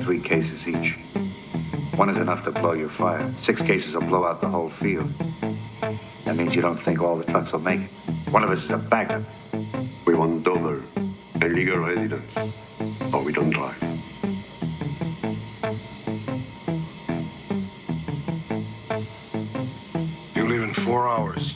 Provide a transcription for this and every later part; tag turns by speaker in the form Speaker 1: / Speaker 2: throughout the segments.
Speaker 1: 3 cases each. 1 is enough to blow your fire. 6 cases will blow out the whole field. That means you don't think all the trucks will make it. One of us is a backup.
Speaker 2: We want double and legal residence, or we don't drive.
Speaker 3: You leave in 4 hours.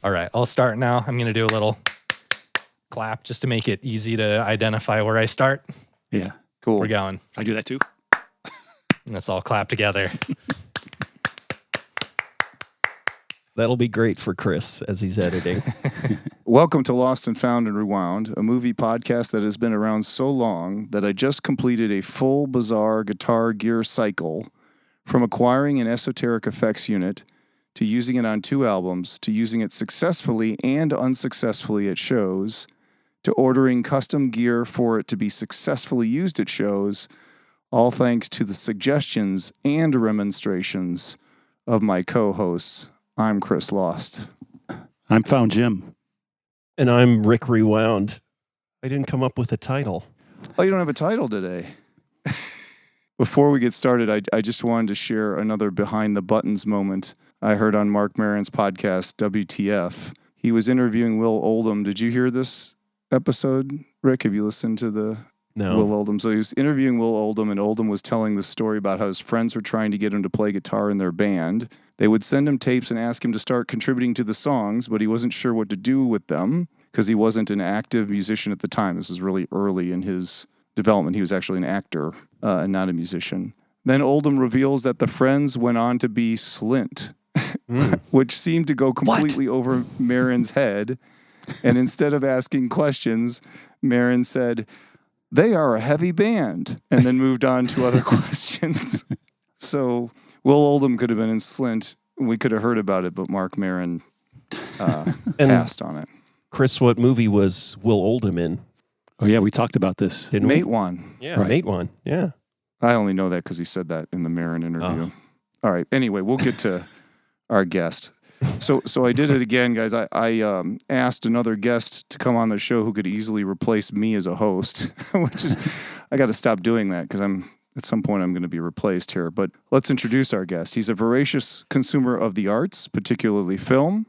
Speaker 4: All right, I'll start now. I'm going to do a little clap just to make it easy to identify where I start.
Speaker 5: Yeah, cool.
Speaker 4: We're going.
Speaker 5: I do that too.
Speaker 4: And let's all clap together.
Speaker 6: That'll be great for Chris as he's editing.
Speaker 7: Welcome to Lost and Found and Rewound, a movie podcast that has been around so long that I just completed a full bizarre guitar gear cycle from acquiring an esoteric effects unit to using it on 2 albums, to using it successfully and unsuccessfully at shows, to ordering custom gear for it to be successfully used at shows, all thanks to the suggestions and remonstrations of my co-hosts. I'm Chris Lost.
Speaker 5: I'm Found Jim.
Speaker 6: And I'm Rick Rewound. I didn't come up with a title.
Speaker 7: Oh, you don't have a title today. Before we get started, I just wanted to share another behind the buttons moment I heard on Mark Maron's podcast, WTF. He was interviewing Will Oldham. Did you hear this episode, Rick? Have you listened to the Will Oldham? So he was interviewing Will Oldham, and Oldham was telling the story about how his friends were trying to get him to play guitar in their band. They would send him tapes and ask him to start contributing to the songs, but he wasn't sure what to do with them because he wasn't an active musician at the time. This is really early in his development. He was actually an actor and not a musician. Then Oldham reveals that the friends went on to be Slint, which seemed to go completely over Maron's head. And instead of asking questions, Maron said, "They are a heavy band," and then moved on to other questions. So Will Oldham could have been in Slint. We could have heard about it, but Mark Maron passed on it.
Speaker 6: Chris, what movie was Will Oldham in?
Speaker 5: Oh, yeah, we talked about this.
Speaker 7: Mate One.
Speaker 6: Yeah, right. Mate One. Yeah.
Speaker 7: I only know that because he said that in the Maron interview. All right. Anyway, we'll get to our guest. So I did it again, guys. I asked another guest to come on the show who could easily replace me as a host, which is, I got to stop doing that because at some point I'm going to be replaced here. But let's introduce our guest. He's a voracious consumer of the arts, particularly film.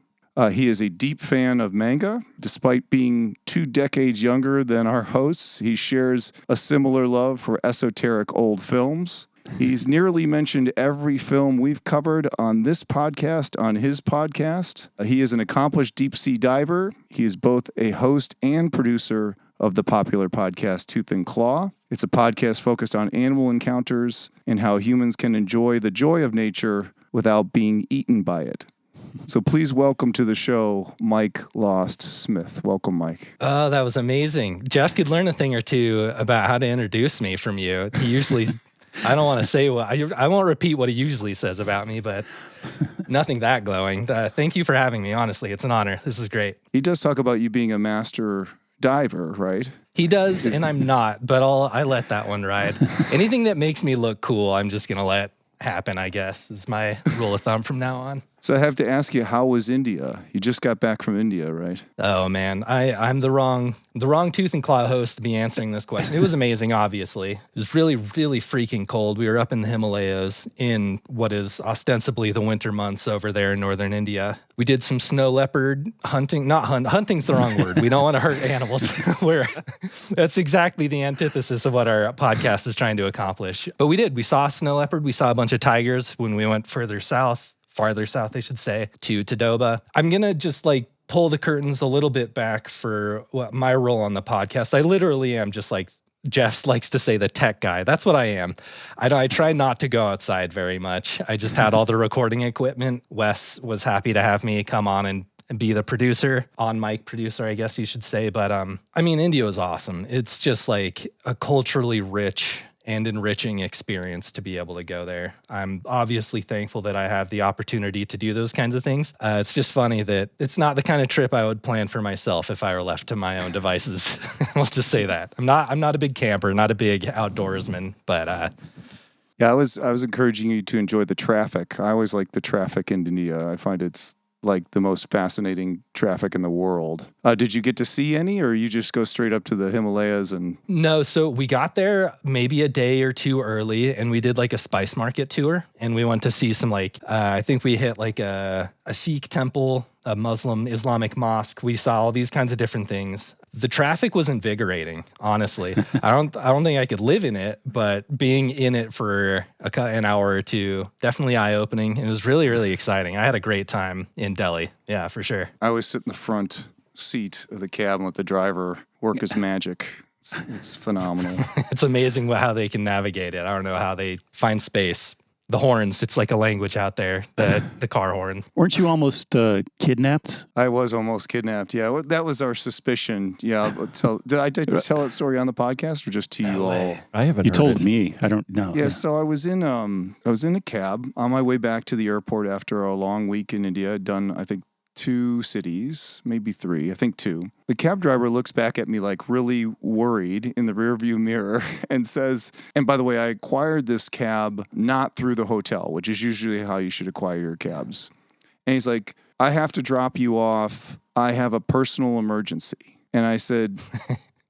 Speaker 7: He is a deep fan of manga. Despite being 2 decades younger than our hosts, he shares a similar love for esoteric old films. He's nearly mentioned every film we've covered on this podcast, on his podcast. He is an accomplished deep-sea diver. He is both a host and producer of the popular podcast Tooth and Claw. It's a podcast focused on animal encounters and how humans can enjoy the joy of nature without being eaten by it. So please welcome to the show, Mike Lost Smith. Welcome, Mike.
Speaker 4: Oh, that was amazing. Jeff could learn a thing or two about how to introduce me from you. He usually, I don't want to say what, I won't repeat what he usually says about me, but nothing that glowing. Thank you for having me. Honestly, it's an honor. This is great.
Speaker 7: He does talk about you being a master diver, right?
Speaker 4: He does, and I'm not, but I let that one ride. Anything that makes me look cool, I'm just going to let happen, I guess, is my rule of thumb from now on.
Speaker 7: So I have to ask you, how was India? You just got back from India, right?
Speaker 4: Oh man, I'm the wrong Tooth and Claw host to be answering this question. It was amazing, obviously. It was really, really freaking cold. We were up in the Himalayas in what is ostensibly the winter months over there in northern India. We did some snow leopard hunting. Hunting's the wrong word. We don't want to hurt animals. That's exactly the antithesis of what our podcast is trying to accomplish. But we did. We saw a snow leopard. We saw a bunch of tigers when we went farther south, I should say, to Tadoba. I'm going to just pull the curtains a little bit back for what my role on the podcast. I literally am just Jeff likes to say the tech guy. That's what I am. I try not to go outside very much. I just had all the recording equipment. Wes was happy to have me come on and and be the producer, on mic producer, I guess you should say. But I mean, India was awesome. It's just like a culturally rich and enriching experience to be able to go there. I'm obviously thankful that I have the opportunity to do those kinds of things. It's just funny that it's not the kind of trip I would plan for myself if I were left to my own devices. We'll just say that. I'm not a big camper, not a big outdoorsman, but
Speaker 7: Yeah, I was encouraging you to enjoy the traffic. I always like the traffic in India. I find it's like the most fascinating traffic in the world. Did you get to see any, or you just go straight up to the Himalayas and?
Speaker 4: No, so we got there maybe a day or two early, and we did like a spice market tour, and we went to see some like I think we hit like a Sikh temple, a Muslim Islamic mosque. We saw all these kinds of different things. The traffic was invigorating, honestly. I don't think I could live in it, but being in it for an hour or two, definitely eye-opening. It was really, really exciting. I had a great time in Delhi. Yeah, for sure.
Speaker 7: I always sit in the front seat of the cab and let the driver work his magic. It's phenomenal.
Speaker 4: It's amazing how they can navigate it. I don't know how they find space. The horns, it's like a language out there, the car horn.
Speaker 5: Weren't you almost kidnapped?
Speaker 7: I was almost kidnapped. Yeah, that was our suspicion. Yeah, did I tell that story on the podcast or just to you all?
Speaker 6: I haven't.
Speaker 5: You
Speaker 6: heard
Speaker 5: told
Speaker 6: it.
Speaker 5: me. I don't know.
Speaker 7: Yeah, so I was in a cab on my way back to the airport after a long week in India. I'd done, I think, 2 cities, maybe 3, I think 2. The cab driver looks back at me like really worried in the rearview mirror and says, and by the way, I acquired this cab not through the hotel, which is usually how you should acquire your cabs. And he's like, I have to drop you off. I have a personal emergency. And I said,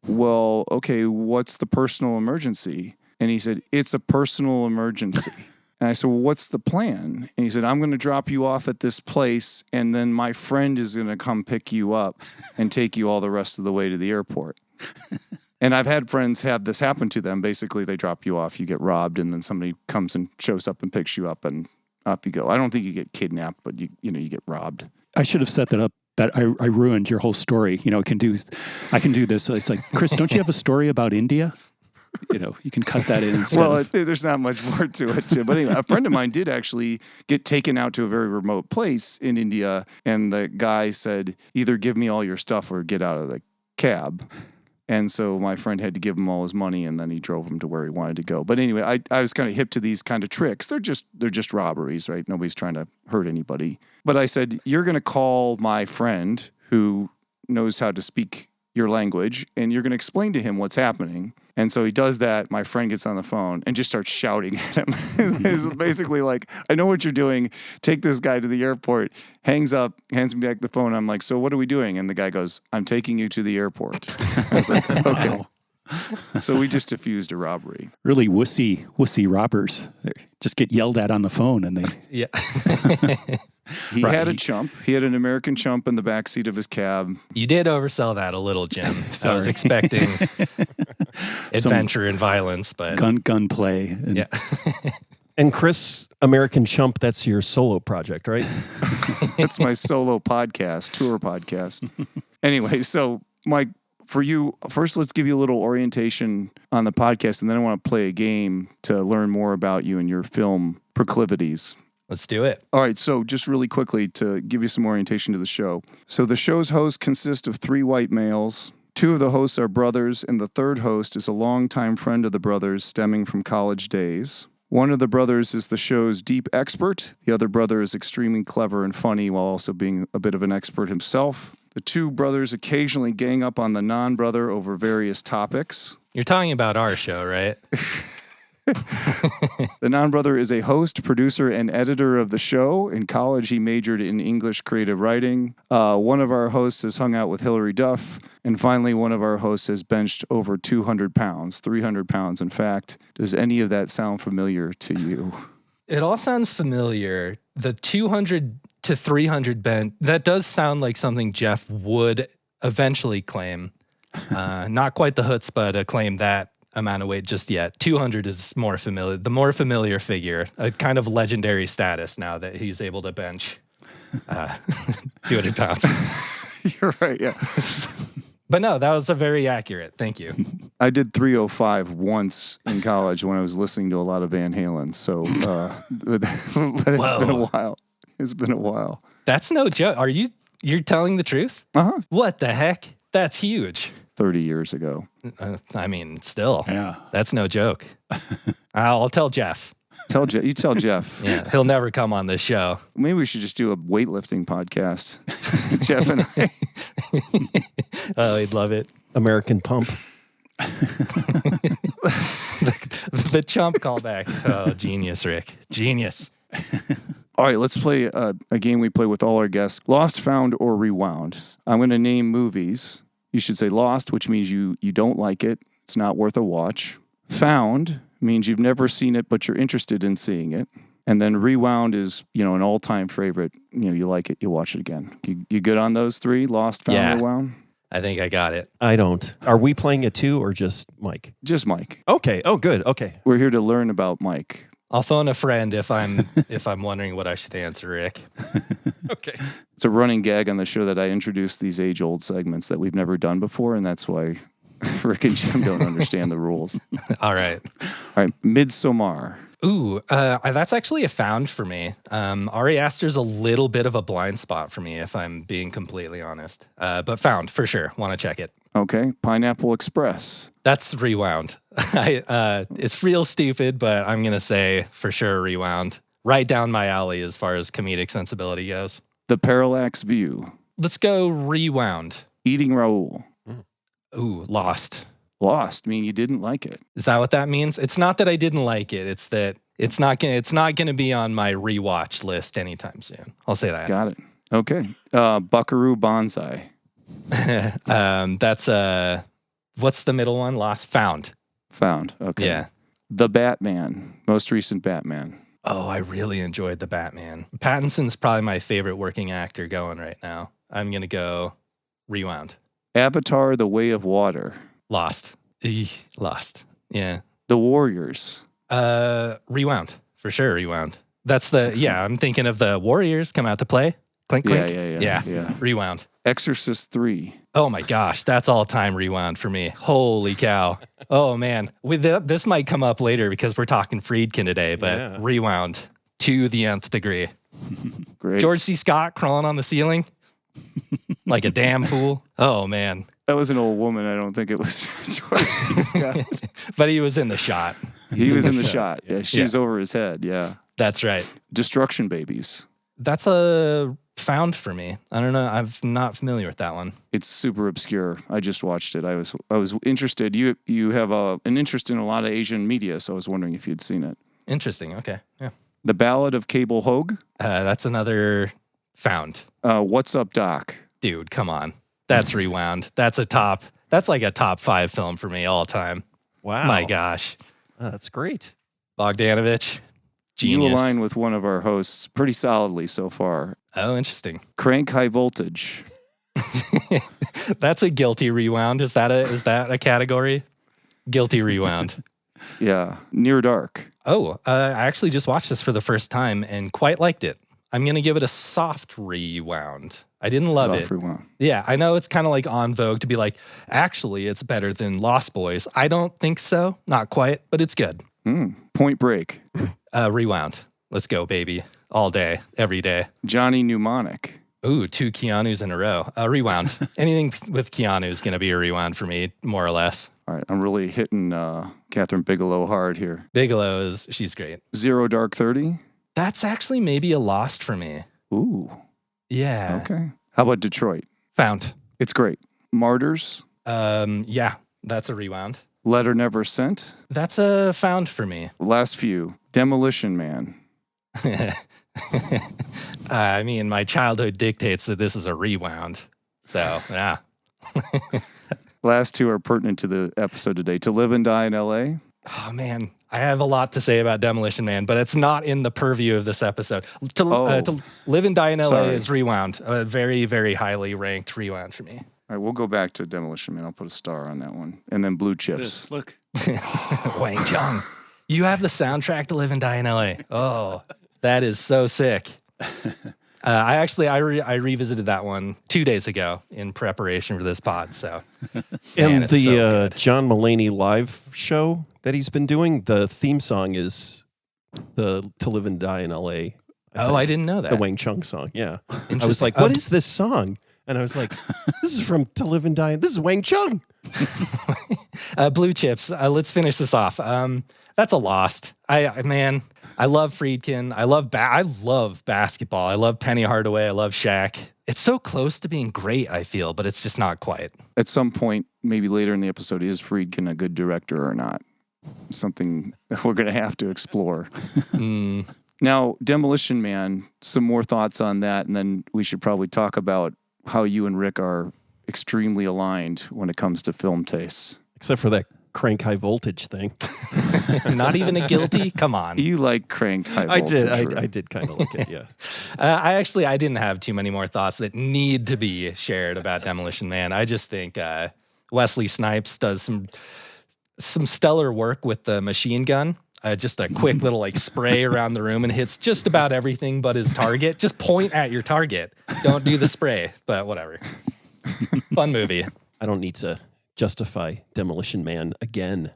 Speaker 7: well, okay, what's the personal emergency? And he said, it's a personal emergency. And I said, well, what's the plan? And he said, I'm going to drop you off at this place, and then my friend is going to come pick you up and take you all the rest of the way to the airport. And I've had friends have this happen to them. Basically, they drop you off, you get robbed, and then somebody comes and shows up and picks you up, and up you go. I don't think you get kidnapped, but you get robbed.
Speaker 5: I should have set that up. That I ruined your whole story. I can do this. It's like, Chris, don't you have a story about India? You can cut that in instead.
Speaker 7: Well, there's not much more to it, Jim. But anyway, a friend of mine did actually get taken out to a very remote place in India, and the guy said, either give me all your stuff or get out of the cab. And so my friend had to give him all his money, and then he drove him to where he wanted to go. But anyway, I was kind of hip to these kind of tricks. They're just robberies, right? Nobody's trying to hurt anybody. But I said, you're going to call my friend who knows how to speak your language, and you're going to explain to him what's happening. And so he does that. My friend gets on the phone and just starts shouting at him. It's basically like, I know what you're doing. Take this guy to the airport. Hangs up, hands me back the phone. I'm like, so what are we doing? And the guy goes, I'm taking you to the airport. I was like, okay. Wow. So we just diffused a robbery.
Speaker 5: Really wussy robbers. They just get yelled at on the phone, and they...
Speaker 4: Yeah.
Speaker 7: He had a chump. He had an American chump in the backseat of his cab.
Speaker 4: You did oversell that a little, Jim. I was expecting adventure and violence, but...
Speaker 5: Gunplay. And...
Speaker 4: Yeah.
Speaker 6: And Chris, American Chump, that's your solo project, right?
Speaker 7: That's my solo podcast, tour podcast. Anyway, so Mike, for you, first let's give you a little orientation on the podcast, and then I want to play a game to learn more about you and your film proclivities.
Speaker 4: Let's do it.
Speaker 7: All right, so just really quickly to give you some orientation to the show. So the show's hosts consist of 3 white males. 2 of the hosts are brothers, and the third host is a longtime friend of the brothers stemming from college days. One of the brothers is the show's deep expert. The other brother is extremely clever and funny while also being a bit of an expert himself. The 2 brothers occasionally gang up on the non-brother over various topics.
Speaker 4: You're talking about our show, right?
Speaker 7: The non-brother is a host, producer, and editor of the show. In college, he majored in English creative writing. One of our hosts has hung out with Hillary Duff. And finally, one of our hosts has benched over 200 pounds, 300 pounds, in fact. Does any of that sound familiar to you?
Speaker 4: It all sounds familiar. The 200 to 300 bench, that does sound like something Jeff would eventually claim. Not quite the chutzpah to claim that amount of weight just yet. 200 is more familiar, the more familiar figure, a kind of legendary status now that he's able to bench 200 pounds.
Speaker 7: You're right, yeah.
Speaker 4: But no, that was a very accurate. Thank you.
Speaker 7: I did 305 once in college when I was listening to a lot of Van Halen. So, but it's been a while. It's been a while.
Speaker 4: That's no joke. Are you You're telling the truth?
Speaker 7: Uh-huh.
Speaker 4: What the heck? That's huge.
Speaker 7: 30 years ago.
Speaker 4: I mean, still,
Speaker 5: Yeah.
Speaker 4: that's no joke. I'll tell Jeff.
Speaker 7: You tell Jeff.
Speaker 4: Yeah, he'll never come on this show.
Speaker 7: Maybe we should just do a weightlifting podcast. Jeff and I.
Speaker 4: Oh, he'd love it.
Speaker 6: American Pump.
Speaker 4: The chump callback. Oh, genius, Rick. Genius.
Speaker 7: All right, let's play a game we play with all our guests. Lost, Found, or Rewound. I'm going to name movies. You should say lost, which means you don't like it. It's not worth a watch. Found means you've never seen it, but you're interested in seeing it. And then Rewound is, an all-time favorite. You like it, you watch it again. You good on those three? Lost, Found,
Speaker 4: Yeah.
Speaker 7: Rewound?
Speaker 4: I think I got it.
Speaker 6: I don't. Are we playing it too or just Mike?
Speaker 7: Just Mike.
Speaker 6: Okay. Oh, good. Okay.
Speaker 7: We're here to learn about Mike.
Speaker 4: I'll phone a friend if I'm wondering what I should answer, Rick.
Speaker 6: Okay.
Speaker 7: It's a running gag on the show that I introduce these age-old segments that we've never done before, and that's why Rick and Jim don't understand the rules.
Speaker 4: All right.
Speaker 7: All right, Midsommar.
Speaker 4: Ooh, that's actually a found for me. Ari Aster's a little bit of a blind spot for me, if I'm being completely honest. But found for sure. Want to check it.
Speaker 7: Okay, Pineapple Express.
Speaker 4: That's Rewound. It's real stupid, but I'm gonna say for sure Rewound. Right down my alley as far as comedic sensibility goes.
Speaker 7: The Parallax View.
Speaker 4: Let's go Rewound.
Speaker 7: Eating Raoul.
Speaker 4: Ooh, Lost.
Speaker 7: Lost. I mean, you didn't like it.
Speaker 4: Is that what that means? It's not that I didn't like it. It's that it's not gonna be on my rewatch list anytime soon. I'll say that.
Speaker 7: Got it. Okay. Buckaroo Banzai.
Speaker 4: That's what's the middle one? Lost, Found.
Speaker 7: Found. Okay.
Speaker 4: Yeah.
Speaker 7: The Batman. Most recent Batman.
Speaker 4: Oh, I really enjoyed the Batman. Pattinson's probably my favorite working actor going right now. I'm gonna go Rewound.
Speaker 7: Avatar: The Way of Water.
Speaker 4: Lost. Lost. Yeah.
Speaker 7: The Warriors.
Speaker 4: Rewound. For sure, Rewound. That's I'm thinking of the Warriors come out to play. Clink, clink.
Speaker 7: Yeah.
Speaker 4: Rewound.
Speaker 7: Exorcist 3.
Speaker 4: Oh my gosh, that's all time Rewound for me. Holy cow. Oh man. This might come up later because we're talking Friedkin today, but
Speaker 6: Yeah.
Speaker 4: Rewound to the nth degree.
Speaker 7: Great.
Speaker 4: George C. Scott crawling on the ceiling like a damn fool. Oh man.
Speaker 7: That was an old woman. I don't think it was George C. Scott.
Speaker 4: But he was in the shot.
Speaker 7: He was in the shot. Yeah, she
Speaker 4: Yeah.
Speaker 7: was over his head. Yeah.
Speaker 4: That's right.
Speaker 7: Destruction Babies.
Speaker 4: That's a found for me. I don't know. I'm not familiar with that one.
Speaker 7: It's super obscure. I just watched it. I was interested. You have an interest in a lot of Asian media, so I was wondering if you'd seen it.
Speaker 4: Interesting. Okay. Yeah.
Speaker 7: The Ballad of Cable Hogue.
Speaker 4: That's another found.
Speaker 7: What's Up, Doc?
Speaker 4: Dude, come on. That's Rewound. That's like a top 5 film for me all time.
Speaker 6: Wow.
Speaker 4: My gosh.
Speaker 6: That's great.
Speaker 4: Bogdanovich. Genius.
Speaker 7: You align with one of our hosts pretty solidly so far.
Speaker 4: Oh, interesting.
Speaker 7: Crank High Voltage.
Speaker 4: That's a guilty rewound. Is that a category? Guilty rewound.
Speaker 7: Yeah. Near Dark.
Speaker 4: Oh, I actually just watched this for the first time and quite liked it. I'm going to give it a soft rewound. I didn't love
Speaker 7: Soft
Speaker 4: it.
Speaker 7: Rewound.
Speaker 4: Yeah, I know it's kind of like on vogue to be like, actually, it's better than Lost Boys. I don't think so. Not quite, but it's good.
Speaker 7: Point Break.
Speaker 4: Rewound. Let's go, baby. All day, every day.
Speaker 7: Johnny Mnemonic.
Speaker 4: Ooh, 2 Keanus in a row. Rewound. Anything with Keanu is going to be a rewound for me, more or less.
Speaker 7: All right. I'm really hitting Catherine Bigelow hard here.
Speaker 4: Bigelow she's great.
Speaker 7: Zero Dark 30.
Speaker 4: That's actually maybe a lost for me.
Speaker 7: Ooh.
Speaker 4: Yeah.
Speaker 7: Okay. How about Detroit?
Speaker 4: Found.
Speaker 7: It's great. Martyrs.
Speaker 4: Yeah, that's a rewound.
Speaker 7: Letter Never Sent.
Speaker 4: That's a found for me.
Speaker 7: Last few. Demolition Man.
Speaker 4: I mean, my childhood dictates that this is a rewound. So, yeah.
Speaker 7: Last two are pertinent to the episode today. To Live and Die in L.A.
Speaker 4: Oh, man. I have a lot to say about Demolition Man, but it's not in the purview of this episode. To Live and Die in L.A.
Speaker 7: Sorry.
Speaker 4: is rewound. A very, very highly ranked rewound for me.
Speaker 7: All right, we'll go back to Demolition Man. I'll put a star on that one. And then Blue Chips.
Speaker 5: Look.
Speaker 4: Wang Chung. You have the soundtrack to Live and Die in L.A. Oh, that is so sick. I revisited that one 2 days ago in preparation for this pod. So,
Speaker 6: And
Speaker 4: it's
Speaker 6: the
Speaker 4: so good.
Speaker 6: John Mulaney live show that he's been doing, the theme song is the To Live and Die in L.A.
Speaker 4: I didn't know that.
Speaker 6: The Wang Chung song, yeah. I was like, what is this song? And I was like, this is from To Live and Die. This is Wang Chung.
Speaker 4: Blue Chips. Let's finish this off. That's a lost. I love Friedkin. I love basketball. I love Penny Hardaway. I love Shaq. It's so close to being great, I feel, but it's just not quite.
Speaker 7: At some point, maybe later in the episode, is Friedkin a good director or not? Something we're going to have to explore. Now, Demolition Man, some more thoughts on that, and then we should probably talk about how you and Rick are extremely aligned when it comes to film tastes.
Speaker 6: Except for that Crank High Voltage thing.
Speaker 4: Not even a guilty? Come on.
Speaker 7: You like Cranked High Voltage.
Speaker 6: I did kind of like it, yeah.
Speaker 4: I didn't have too many more thoughts that need to be shared about Demolition Man. I just think Wesley Snipes does some stellar work with the machine gun. Just a quick little spray around the room and hits just about everything but his target. Just point at your target. Don't do the spray, but whatever. Fun movie.
Speaker 6: I don't need to justify Demolition Man again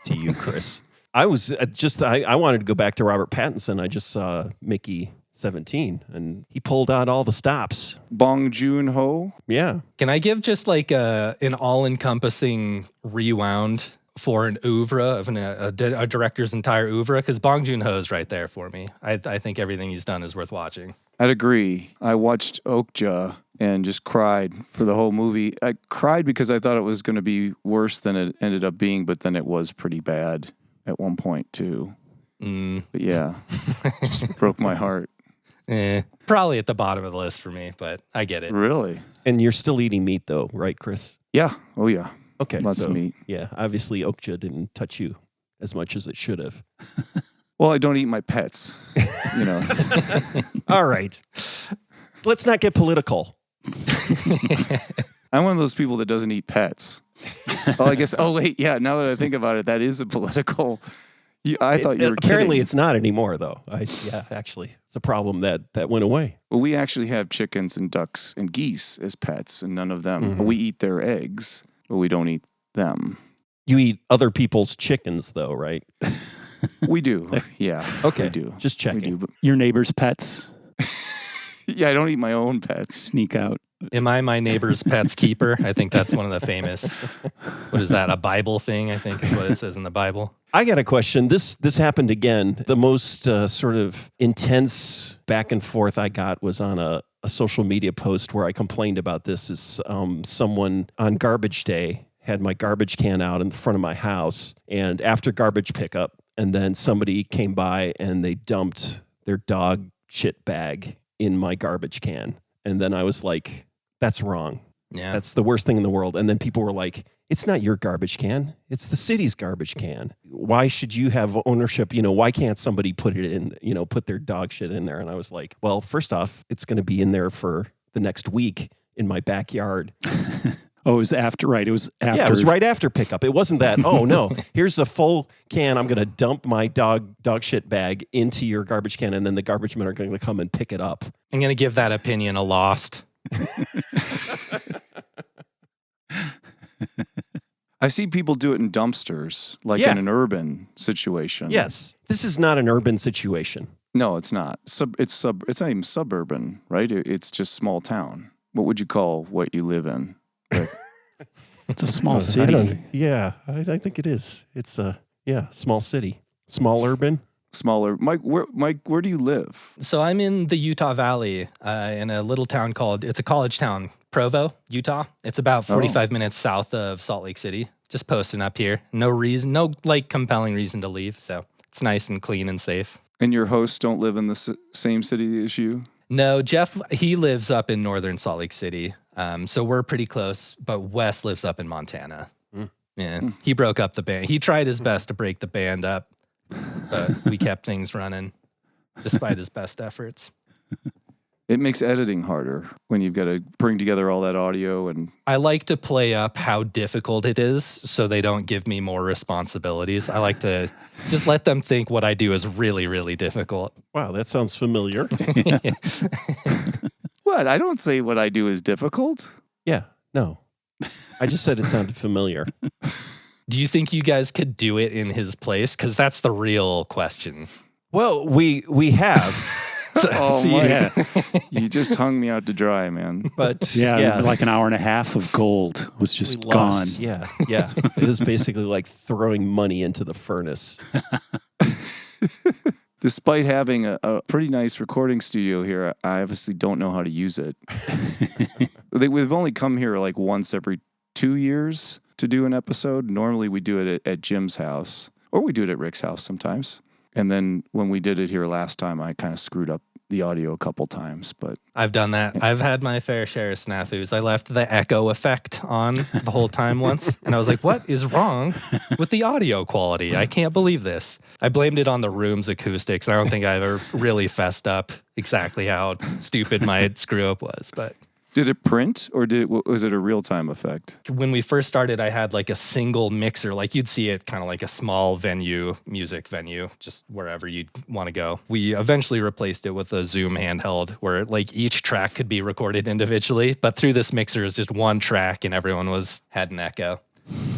Speaker 6: to you, Chris. I wanted to go back to Robert Pattinson. I just saw Mickey 17 and he pulled out all the stops.
Speaker 7: Bong Joon-ho?
Speaker 6: Yeah.
Speaker 4: Can I give just an all-encompassing rewound for an oeuvre of a director's entire oeuvre? Because Bong Joon-ho is right there for me. I think everything he's done is worth watching.
Speaker 7: I'd agree. I watched Okja and just cried for the whole movie. I cried because I thought it was going to be worse than it ended up being, but then it was pretty bad at one point too. But yeah, just broke my heart.
Speaker 4: Probably at the bottom of the list for me, but I get it.
Speaker 7: Really?
Speaker 6: And you're still eating meat though, right, Chris?
Speaker 7: Yeah. Oh yeah.
Speaker 6: Okay.
Speaker 7: Lots of meat.
Speaker 6: Yeah. Obviously Okja didn't touch you as much as it should have.
Speaker 7: Well, I don't eat my pets,
Speaker 6: All right. Let's not get political.
Speaker 7: I'm one of those people that doesn't eat pets. Oh, I guess. Oh, wait. Yeah. Now that I think about it, that is a political. I thought you were
Speaker 6: Apparently
Speaker 7: kidding.
Speaker 6: it's not anymore, though. Actually, it's a problem that went away.
Speaker 7: Well, we actually have chickens and ducks and geese as pets, and none of them.
Speaker 6: Mm-hmm.
Speaker 7: We eat their eggs, but we don't eat them.
Speaker 6: You eat other people's chickens, though, right?
Speaker 7: We do. Yeah.
Speaker 6: Okay.
Speaker 7: We do.
Speaker 6: Just checking.
Speaker 7: We do. But
Speaker 5: Your neighbor's pets
Speaker 7: yeah, I don't eat my own pets.
Speaker 5: sneak out.
Speaker 4: Am I my neighbor's pet's keeper? I think that's one of the famous, what is that, a Bible thing, I think is what it says in the Bible.
Speaker 6: I got a question. This happened again. The most sort of intense back and forth I got was on a social media post where I complained about this. Is someone on garbage day had my garbage can out in front of my house, and after garbage pickup, and then somebody came by and they dumped their dog shit bag in my garbage can. And then I was like, that's wrong.
Speaker 4: Yeah.
Speaker 6: That's the worst thing in the world. And then people were like, it's not your garbage can. It's the city's garbage can. Why should you have ownership? Why can't somebody put it in, put their dog shit in there? And I was like, well, first off, it's going to be in there for the next week in my backyard.
Speaker 5: Oh, it was after, right? It was after.
Speaker 6: Yeah, it was right after pickup. It wasn't that, oh no, here's a full can. I'm going to dump my dog shit bag into your garbage can, and then the garbage men are going to come and pick it up.
Speaker 4: I'm going to give that opinion a lost.
Speaker 7: I see people do it in dumpsters, like
Speaker 6: Yeah.
Speaker 7: in an urban situation.
Speaker 6: Yes, this is not an urban situation.
Speaker 7: No, it's not. It's not even suburban, right? It's just small town. What would you call what you live in?
Speaker 5: It's a small city.
Speaker 6: I think it is. It's a small city, small urban.
Speaker 7: Smaller. Mike, where do you live?
Speaker 4: So I'm in the Utah Valley in a little town it's a college town, Provo, Utah. It's about 45 minutes south of Salt Lake City. Just posting up here. No compelling reason to leave. So it's nice and clean and safe.
Speaker 7: And your hosts don't live in the same city as you?
Speaker 4: No, Jeff, he lives up in northern Salt Lake City. So we're pretty close, but Wes lives up in Montana. Yeah, he broke up the band. He tried his best to break the band up, but we kept things running despite his best efforts.
Speaker 7: It makes editing harder when you've got to bring together all that audio. And
Speaker 4: I like to play up how difficult it is so they don't give me more responsibilities. I like to just let them think what I do is really, really difficult.
Speaker 6: Wow, that sounds familiar.
Speaker 7: What? I don't say what I do is difficult.
Speaker 6: Yeah, no. I just said it sounded familiar.
Speaker 4: Do you think you guys could do it in his place? Because that's the real question.
Speaker 6: Well, we have.
Speaker 7: Oh,
Speaker 4: See,
Speaker 7: Mike,
Speaker 5: Yeah,
Speaker 7: you just hung me out to dry, man.
Speaker 6: But
Speaker 5: yeah, like an hour and a half of gold was
Speaker 6: we
Speaker 5: just
Speaker 6: lost.
Speaker 5: gone.
Speaker 6: Yeah, yeah. It was basically like throwing money into the furnace.
Speaker 7: Despite having a pretty nice recording studio here, I obviously don't know how to use it. We've only come here like once every 2 years to do an episode. Normally we do it at Jim's house, or we do it at Rick's house sometimes. And then when we did it here last time, I kind of screwed up the audio a couple times, but
Speaker 4: I've done that. I've had my fair share of snafus. I left the echo effect on the whole time once, and I was like, what is wrong with the audio quality? I can't believe this. I blamed it on the room's acoustics. I don't think I ever really fessed up exactly how stupid my screw up was, but
Speaker 7: did it print or was it a real-time effect?
Speaker 4: when we first started, I had like a single mixer, like you'd see it kind of like a small venue, music venue, just wherever you'd want to go. We eventually replaced it with a Zoom handheld where like each track could be recorded individually, but through this mixer is just one track and everyone had an echo.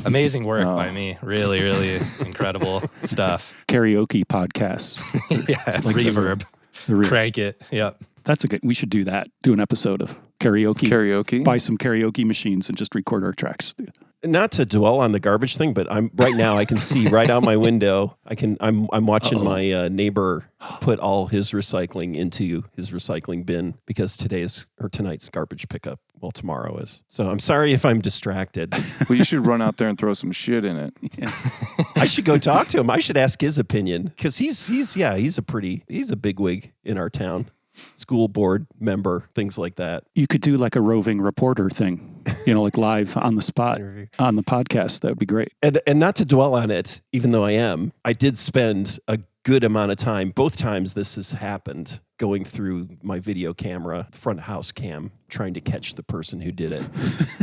Speaker 4: Amazing work by me. Really, really incredible stuff.
Speaker 5: Karaoke podcasts.
Speaker 4: Yeah,
Speaker 5: like the
Speaker 4: reverb. Crank it. Yep.
Speaker 5: That's a good. We should do that. Do an episode of karaoke.
Speaker 7: Karaoke?
Speaker 5: Buy some karaoke machines and just record our tracks.
Speaker 6: Not to dwell on the garbage thing, but I'm right now. I can see right out my window. I'm watching my neighbor put all his recycling into his recycling bin because tonight's garbage pickup. Well, tomorrow is. So I'm sorry if I'm distracted.
Speaker 7: Well, you should run out there and throw some shit in it.
Speaker 5: Yeah.
Speaker 6: I should go talk to him. I should ask his opinion because he's a bigwig in our town. School board member, things like that.
Speaker 5: You could do like a roving reporter thing, like live on the spot on the podcast. That would be great.
Speaker 6: And not to dwell on it, even though I did spend a good amount of time, both times this has happened, going through my video camera, front house cam, trying to catch the person who did it.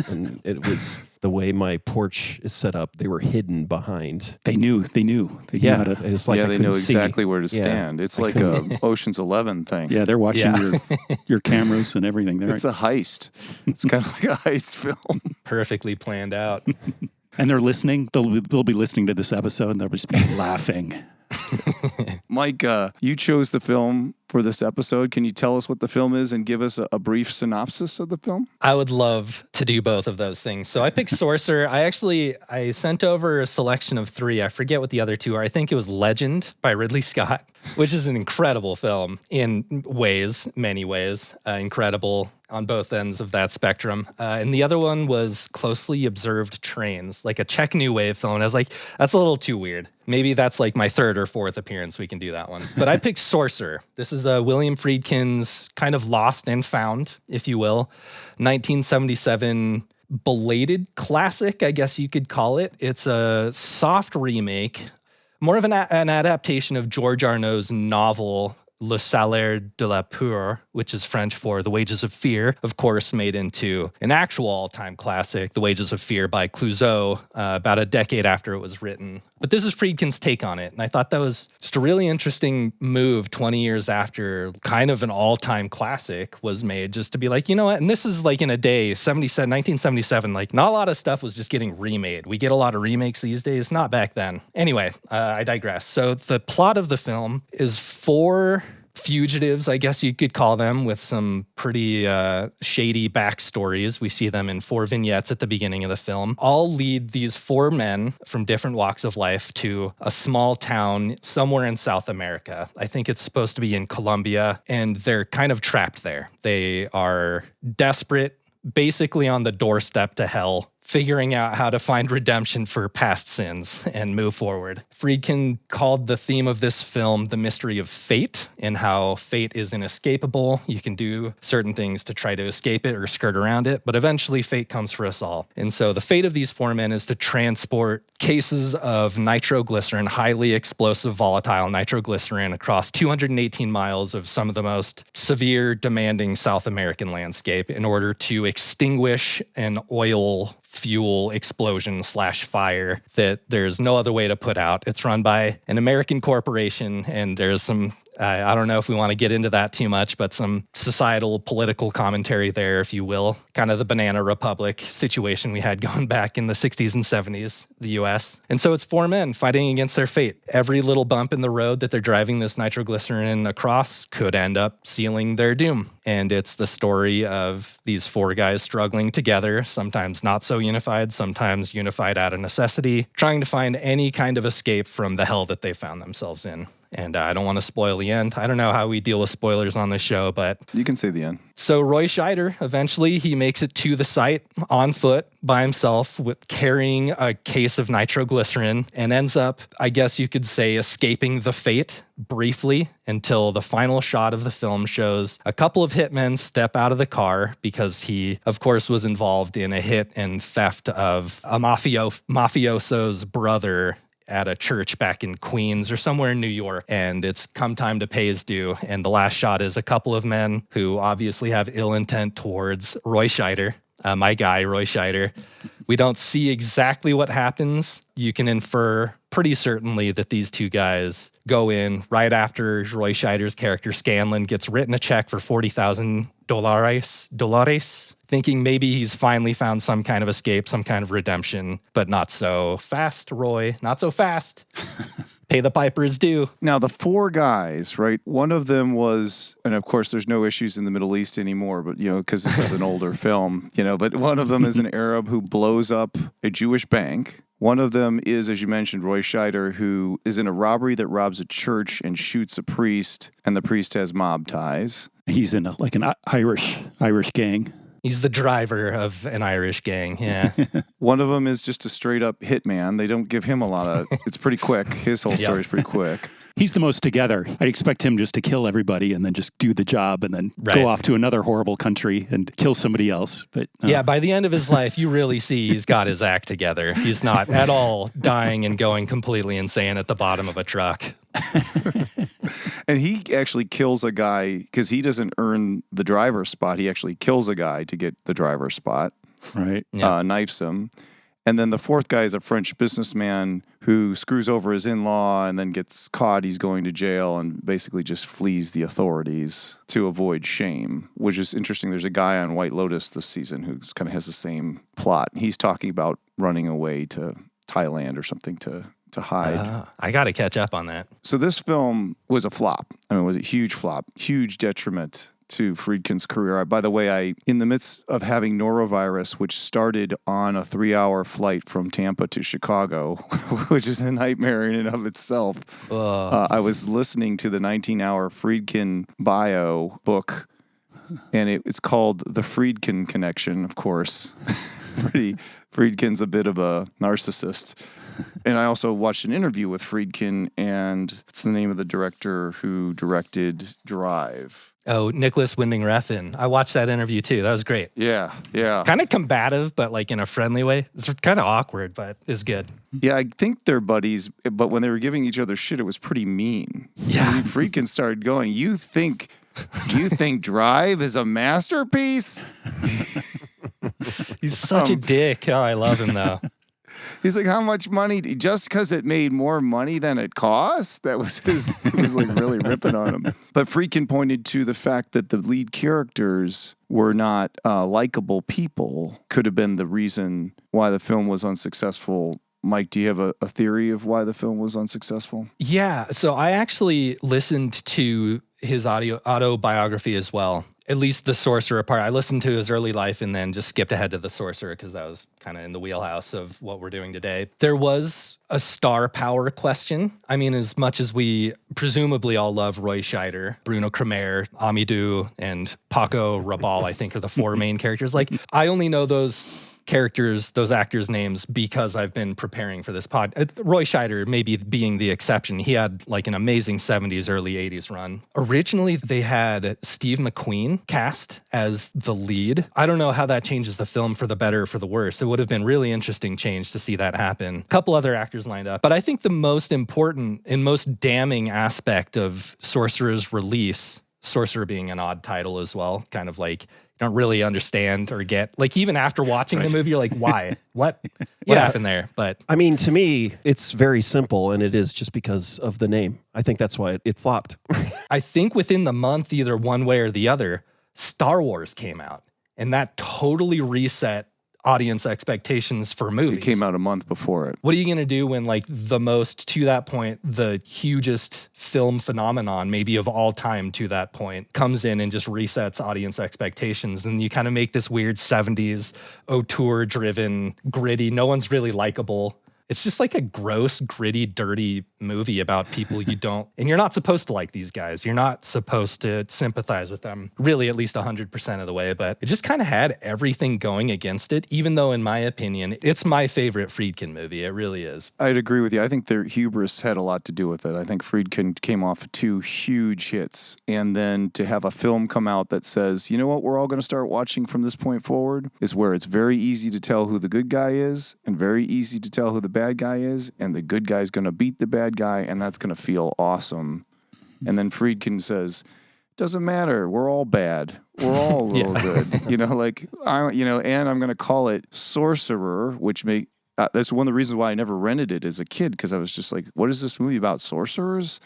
Speaker 6: And it was the way my porch is set up. They were hidden behind.
Speaker 5: They knew. They knew how to.
Speaker 6: It was like I
Speaker 7: they know
Speaker 6: couldn't see.
Speaker 7: exactly where to stand. It's like a Ocean's 11 thing.
Speaker 5: Yeah, they're watching your cameras and everything.
Speaker 7: It's a heist. It's kind of like a heist film.
Speaker 4: Perfectly planned out.
Speaker 5: And they're listening. They'll be listening to this episode and they'll just be laughing.
Speaker 7: Mike, you chose the film for this episode. Can you tell us what the film is and give us a brief synopsis of the film?
Speaker 4: I would love to do both of those things. So I picked Sorcerer. I sent over a selection of 3. I forget what the other 2 are. I think it was Legend by Ridley Scott, which is an incredible film in many ways. Incredible on both ends of that spectrum. And the other one was Closely Observed Trains, like a Czech New Wave film. And I was like, that's a little too weird. Maybe that's like my 3rd or 4th appearance. We can do that one. But I picked Sorcerer. This is William Friedkin's kind of lost and found, if you will, 1977 belated classic, I guess you could call it. It's a soft remake, more of an adaptation of George Arnaud's novel, Le Salaire de la Peur, which is French for The Wages of Fear, of course, made into an actual all-time classic, The Wages of Fear by Clouseau, about a decade after it was written. But this is Friedkin's take on it, and I thought that was just a really interesting move 20 years after kind of an all-time classic was made, just to be like, you know what, and this is like in a day, 1977, like not a lot of stuff was just getting remade. We get a lot of remakes these days, not back then. Anyway, I digress. So the plot of the film is 4 fugitives, I guess you could call them, with some pretty shady backstories. We see them in 4 vignettes at the beginning of the film. All lead these 4 men from different walks of life to a small town somewhere in South America. I think it's supposed to be in Colombia, and they're kind of trapped there. They are desperate, basically on the doorstep to hell, figuring out how to find redemption for past sins and move forward. Friedkin called the theme of this film the mystery of fate, and how fate is inescapable. You can do certain things to try to escape it or skirt around it, but eventually fate comes for us all. And so the fate of these 4 men is to transport cases of nitroglycerin, highly explosive, volatile nitroglycerin, across 218 miles of some of the most severe, demanding South American landscape in order to extinguish an oil fuel explosion / fire that there's no other way to put out. It's run by an American corporation, and there's some I don't know if we want to get into that too much, but some societal political commentary there, if you will. Kind of the Banana Republic situation we had going back in the 60s and 70s, the US. And so it's four men fighting against their fate. Every little bump in the road that they're driving this nitroglycerin across could end up sealing their doom. And it's the story of these four guys struggling together, sometimes not so unified, sometimes unified out of necessity, trying to find any kind of escape from the hell that they found themselves in. And I don't want to spoil the end. I don't know how we deal with spoilers on this show, but...
Speaker 7: You can say the end.
Speaker 4: So Roy Scheider, eventually, he makes it to the site on foot by himself with carrying a case of nitroglycerin and ends up, I guess you could say, escaping the fate briefly until the final shot of the film shows a couple of hitmen step out of the car because he, of course, was involved in a hit and theft of a mafioso's brother at a church back in Queens or somewhere in New York, and it's come time to pay his due. And the last shot is a couple of men who obviously have ill intent towards Roy Scheider, my guy, Roy Scheider. We don't see exactly what happens. You can infer pretty certainly that these two guys go in right after Roy Scheider's character, Scanlon, gets written a check for $40,000, thinking maybe he's finally found some kind of escape, some kind of redemption, but not so fast, Roy. Not so fast. Pay the piper his due.
Speaker 7: Now, the four guys, right? One of them was, and of course, there's no issues in the Middle East anymore, but, because this is an older film, but one of them is an Arab who blows up a Jewish bank. One of them is, as you mentioned, Roy Scheider, who is in a robbery that robs a church and shoots a priest, and the priest has mob ties.
Speaker 5: He's in an Irish gang.
Speaker 4: He's the driver of an Irish gang, yeah.
Speaker 7: One of them is just a straight-up hitman. They don't give him a lot of... It's pretty quick. His whole story is pretty quick.
Speaker 5: He's the most together. I'd expect him just to kill everybody and then just do the job and then go off to another horrible country and kill somebody else. But
Speaker 4: yeah, by the end of his life, you really see he's got his act together. He's not at all dying and going completely insane at the bottom of a truck.
Speaker 7: And he actually kills a guy because he doesn't earn the driver's spot. He actually kills a guy to get the driver's spot.
Speaker 5: Right.
Speaker 4: Yeah.
Speaker 7: Knifes him. And then the fourth guy is a French businessman who screws over his in-law and then gets caught. He's going to jail and basically just flees the authorities to avoid shame, which is interesting. There's a guy on White Lotus this season who kind of has the same plot. He's talking about running away to Thailand or something to hide.
Speaker 4: I got to catch up on that.
Speaker 7: So this film was a flop. It was a huge flop, huge detriment to Friedkin's career. By the way, in the midst of having norovirus, which started on a 3-hour flight from Tampa to Chicago, which is a nightmare in and of itself, I was listening to the 19-hour Friedkin bio book, and it's called The Friedkin Connection, of course. Friedkin's a bit of a narcissist. And I also watched an interview with Friedkin, and what's the name of the director who directed Drive?
Speaker 4: Oh, Nicholas Winding Refn. I watched that interview too. That was great.
Speaker 7: Yeah.
Speaker 4: Kind of combative, but like in a friendly way. It's kind of awkward, but it's good.
Speaker 7: Yeah, I think they're buddies, but when they were giving each other shit, it was pretty mean.
Speaker 4: Yeah.
Speaker 7: I mean, Friedkin started going, You think Drive is a masterpiece?
Speaker 4: He's such a dick. Oh, I love him though.
Speaker 7: He's like, how much money? Just because it made more money than it cost? That was he was like really ripping on him. But Friedkin pointed to the fact that the lead characters were not likable people. Could have been the reason why the film was unsuccessful. Mike, do you have a theory of why the film was unsuccessful?
Speaker 4: Yeah. So I actually listened to his autobiography as well. At least the Sorcerer part. I listened to his early life and then just skipped ahead to the Sorcerer because that was kind of in the wheelhouse of what we're doing today. There was a star power question. I mean, as much as we presumably all love Roy Scheider, Bruno Kremer, Amidou, and Paco Rabanne, I think are the four main characters. Like, I only know those actors' names because I've been preparing for this pod. Roy Scheider maybe being the exception. He had like an amazing 70s, early 80s run. Originally, they had Steve McQueen cast as the lead. I don't know how that changes the film for the better or for the worse. It would have been really interesting change to see that happen. A couple other actors lined up. But I think the most important and most damning aspect of Sorcerer's release, Sorcerer being an odd title as well, kind of like don't really understand or get. Like, even after watching the movie, you're like, why? What happened there? But
Speaker 6: I mean, to me, it's very simple, and it is just because of the name. I think that's why it flopped.
Speaker 4: I think within the month, either one way or the other, Star Wars came out, and that totally reset audience expectations for movies.
Speaker 7: It came out a month before it.
Speaker 4: What are you going to do when, like, the most, to that point, the hugest film phenomenon maybe of all time to that point comes in and just resets audience expectations? And you kind of make this weird 70s auteur driven, gritty, no one's really likable. It's just like a gross, gritty, dirty movie about people you don't, and you're not supposed to like these guys. You're not supposed to sympathize with them, really, at least 100% of the way. But it just kind of had everything going against it, even though, in my opinion, it's my favorite Friedkin movie. It really is.
Speaker 7: I'd agree with you. I think their hubris had a lot to do with it. I think Friedkin came off of 2 huge hits, and then to have a film come out that says, you know what, we're all going to start watching from this point forward, is where it's very easy to tell who the good guy is and very easy to tell who the bad guy is, and the good guy's going to beat the bad guy, and that's going to feel awesome. And then Friedkin says, doesn't matter, we're all bad, we're all a little good, and I'm going to call it Sorcerer, which that's one of the reasons why I never rented it as a kid, because I was just like, what is this movie about, sorcerers?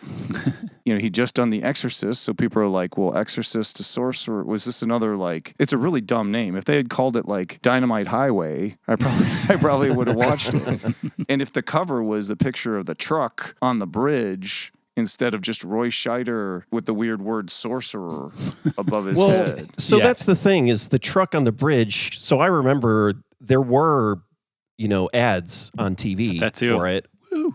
Speaker 7: He just done The Exorcist, so people are like, well, Exorcist to Sorcerer, was this another, like, it's a really dumb name. If they had called it, like, Dynamite Highway, I probably would have watched it. And if the cover was the picture of the truck on the bridge instead of just Roy Scheider with the weird word sorcerer above his head.
Speaker 6: So that's the thing, is the truck on the bridge. So I remember there were ads on TV for it.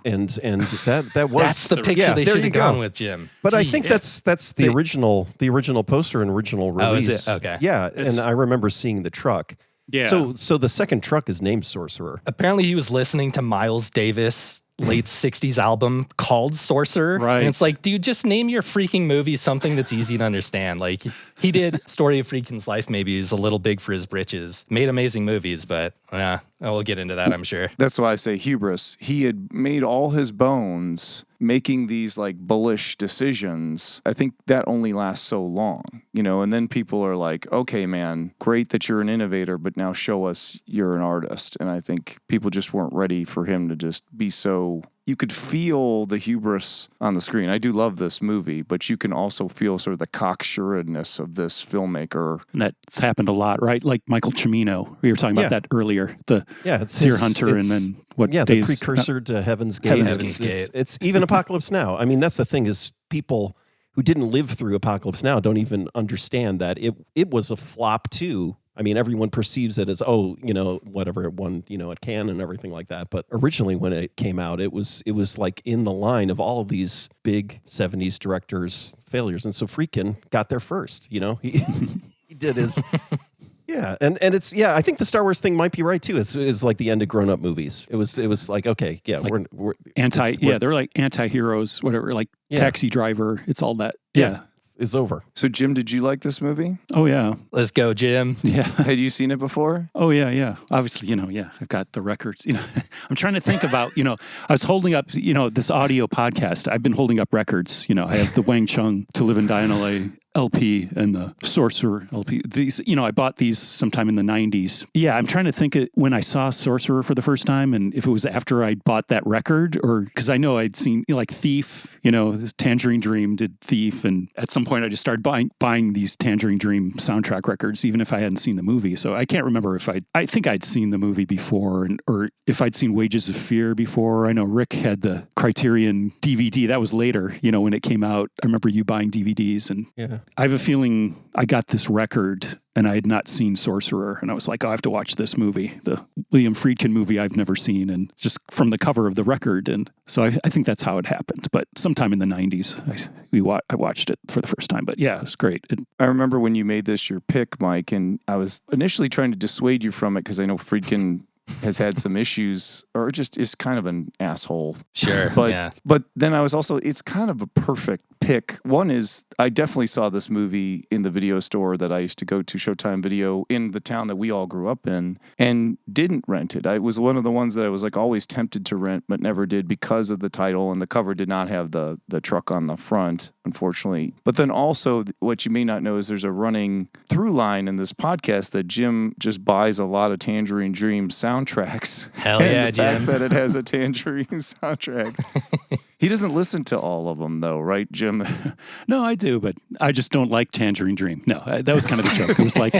Speaker 6: And that was
Speaker 4: that's the picture they should have gone with, Jim.
Speaker 6: But
Speaker 4: Jeez.
Speaker 6: I think that's the original poster and original release.
Speaker 4: Oh, is it? Okay.
Speaker 6: Yeah, and I remember seeing the truck.
Speaker 5: Yeah.
Speaker 6: So the second truck is named Sorcerer.
Speaker 4: Apparently he was listening to Miles Davis' late 60s album called Sorcerer.
Speaker 5: Right.
Speaker 4: And it's like, dude, just name your freaking movie something that's easy to understand. Like, he did Story of Friedkin's Life, maybe is a little big for his britches. Made amazing movies, but we'll get into that, I'm sure.
Speaker 7: That's why I say hubris. He had made all his bones making these, like, bullish decisions. I think that only lasts so long, and then people are like, okay, man, great that you're an innovator, but now show us you're an artist. And I think people just weren't ready for him to just be so... You could feel the hubris on the screen. I do love this movie, but you can also feel sort of the cocksuredness of this filmmaker.
Speaker 5: And that's happened a lot, right? Like Michael Cimino. We were talking about that earlier.
Speaker 6: It's
Speaker 5: Deer Hunter, and then what?
Speaker 6: Yeah, the precursor to Heaven's Gate.
Speaker 4: Heaven's Gate.
Speaker 6: It's even Apocalypse Now. I mean, that's the thing, is people who didn't live through Apocalypse Now don't even understand that it was a flop too. I mean, everyone perceives it as, whatever, it won, at Cannes and everything like that. But originally when it came out, it was like in the line of all of these big 70s directors' failures. And so Friedkin got there first, he did his... Yeah, and it's I think the Star Wars thing might be right too. Is like the end of grown-up movies. It was like, okay, yeah, like we're
Speaker 5: they're like anti-heroes, whatever, like Taxi Driver. It's all that. Yeah.
Speaker 6: Is over.
Speaker 7: So, Jim, did you like this movie?
Speaker 5: Oh, yeah.
Speaker 4: Let's go, Jim.
Speaker 5: Yeah.
Speaker 7: Had you seen it before?
Speaker 5: Oh, yeah. Obviously, I've got the records. I'm trying to think about, I was holding up, this audio podcast. I've been holding up records. I have the Wang Chung To Live and Die in LA LP and the Sorcerer LP. These, I bought these sometime in the 90s. Yeah, I'm trying to think of when I saw Sorcerer for the first time, and if it was after I bought that record, or because I know I'd seen like Thief, this Tangerine Dream did Thief, and at some point I just started buying these Tangerine Dream soundtrack records, even if I hadn't seen the movie. So I can't remember if I think I'd seen the movie before, or if I'd seen Wages of Fear before. I know Rick had the Criterion DVD. That was later, when it came out. I remember you buying DVDs, and I have a feeling I got this record and I had not seen Sorcerer, and I was like, I have to watch this movie, the William Friedkin movie I've never seen, and just from the cover of the record. And so I think that's how it happened. But sometime in the 90s, I watched it for the first time. But yeah, it was great.
Speaker 7: I remember when you made this your pick, Mike, and I was initially trying to dissuade you from it because I know Friedkin has had some issues, or just is kind of an asshole.
Speaker 4: Sure.
Speaker 7: But then I was also, it's kind of a perfect pick. One is I definitely saw this movie in the video store that I used to go to, Showtime Video, in the town that we all grew up in, and didn't rent it. It was one of the ones that I was like always tempted to rent, but never did because of the title, and the cover did not have the truck on the front, unfortunately. But then also, what you may not know is there's a running through line in this podcast that Jim just buys a lot of Tangerine Dream soundtracks.
Speaker 4: Hell yeah,
Speaker 7: the fact
Speaker 4: Jim.
Speaker 7: that it has a Tangerine soundtrack. He doesn't listen to all of them, though, right, Jim?
Speaker 5: No, I do, but I just don't like Tangerine Dream. No, that was kind of the joke. It was like,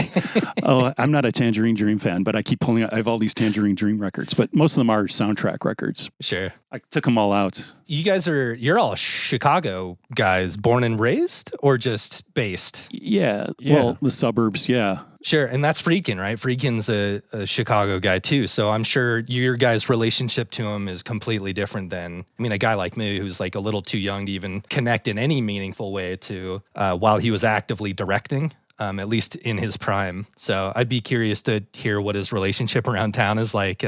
Speaker 5: oh, I'm not a Tangerine Dream fan, but I keep pulling out. I have all these Tangerine Dream records, but most of them are soundtrack records.
Speaker 4: Sure.
Speaker 5: I took them all out.
Speaker 4: You guys you're all Chicago guys, born and raised or just based?
Speaker 5: Yeah. Well, the suburbs, yeah.
Speaker 4: Sure. And that's Friedkin, right? Friedkin's a Chicago guy too. So I'm sure your guys' relationship to him is completely different than, I mean, a guy like me who's like a little too young to even connect in any meaningful way to while he was actively directing. At least in his prime. So I'd be curious to hear what his relationship around town is like.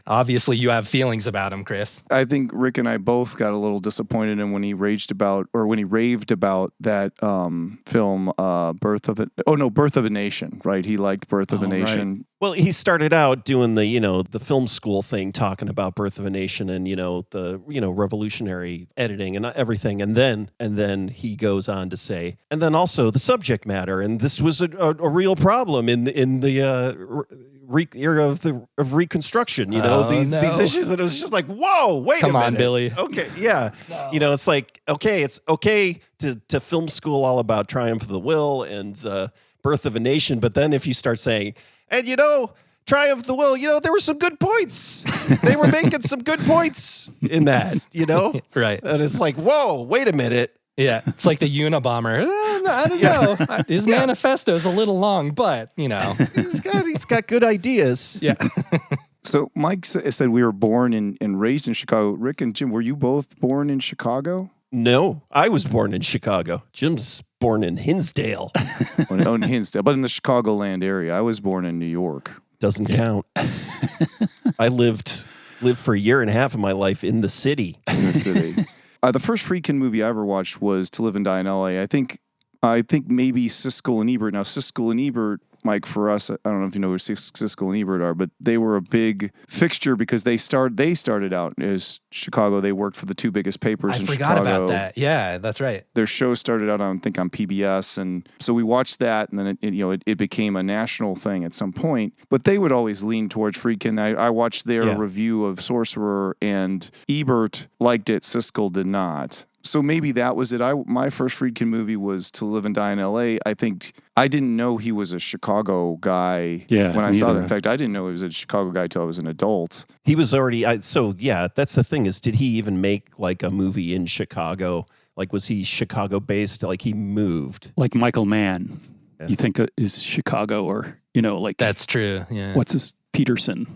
Speaker 4: Obviously, you have feelings about him, Chris.
Speaker 7: I think Rick and I both got a little disappointed in when he raved about that film, Birth of a Nation, right? He liked Birth of a Nation.
Speaker 6: Right. Well, he started out doing the film school thing, talking about Birth of a Nation and, the revolutionary editing and everything. And then he goes on to say, and then also the subject matter. And this was a real problem in the era of Reconstruction, these issues. And it was just like, whoa, wait a minute.
Speaker 4: Come on, Billy.
Speaker 6: Okay, yeah. No. It's like, okay, it's okay to film school all about Triumph of the Will and Birth of a Nation. But then if you start saying, and Triumph of the Will, there were some good points. They were making some good points in that,
Speaker 4: Right.
Speaker 6: And it's like, whoa, wait a minute.
Speaker 4: Yeah, it's like the Unabomber. I don't know. His manifesto is a little long, but,
Speaker 6: He's got good ideas.
Speaker 4: Yeah.
Speaker 7: So Mike said we were born and raised in Chicago. Rick and Jim, were you both born in Chicago?
Speaker 6: No, I was born in Chicago. Jim's born in Hinsdale.
Speaker 7: In Hinsdale, but in the Chicagoland area. I was born in New York.
Speaker 6: Doesn't count. I lived for a year and a half of my life in the city. The first Friedkin movie I ever watched was To Live and Die in L.A. I think maybe Siskel and Ebert. Now, Siskel and Ebert, Mike, for us, I don't know if you know who Siskel and Ebert are, but they were a big fixture because they started out as Chicago. They worked for the two biggest papers in Chicago.
Speaker 4: I forgot about that. Yeah, that's right.
Speaker 7: Their show started out on PBS, and so we watched that, and then it became a national thing at some point. But they would always lean towards Friedkin. I watched their review of Sorcerer, and Ebert liked it. Siskel did not. So maybe that was it. My first Friedkin movie was To Live and Die in L.A. I think I didn't know he was a Chicago guy when I saw that. In fact, I didn't know he was a Chicago guy till I was an adult.
Speaker 6: He was already. That's the thing is, did he even make like a movie in Chicago? Like, was he Chicago based? Like, he moved?
Speaker 5: Like Michael Mann, you think is Chicago or, like.
Speaker 4: That's true, yeah.
Speaker 5: What's his Peterson?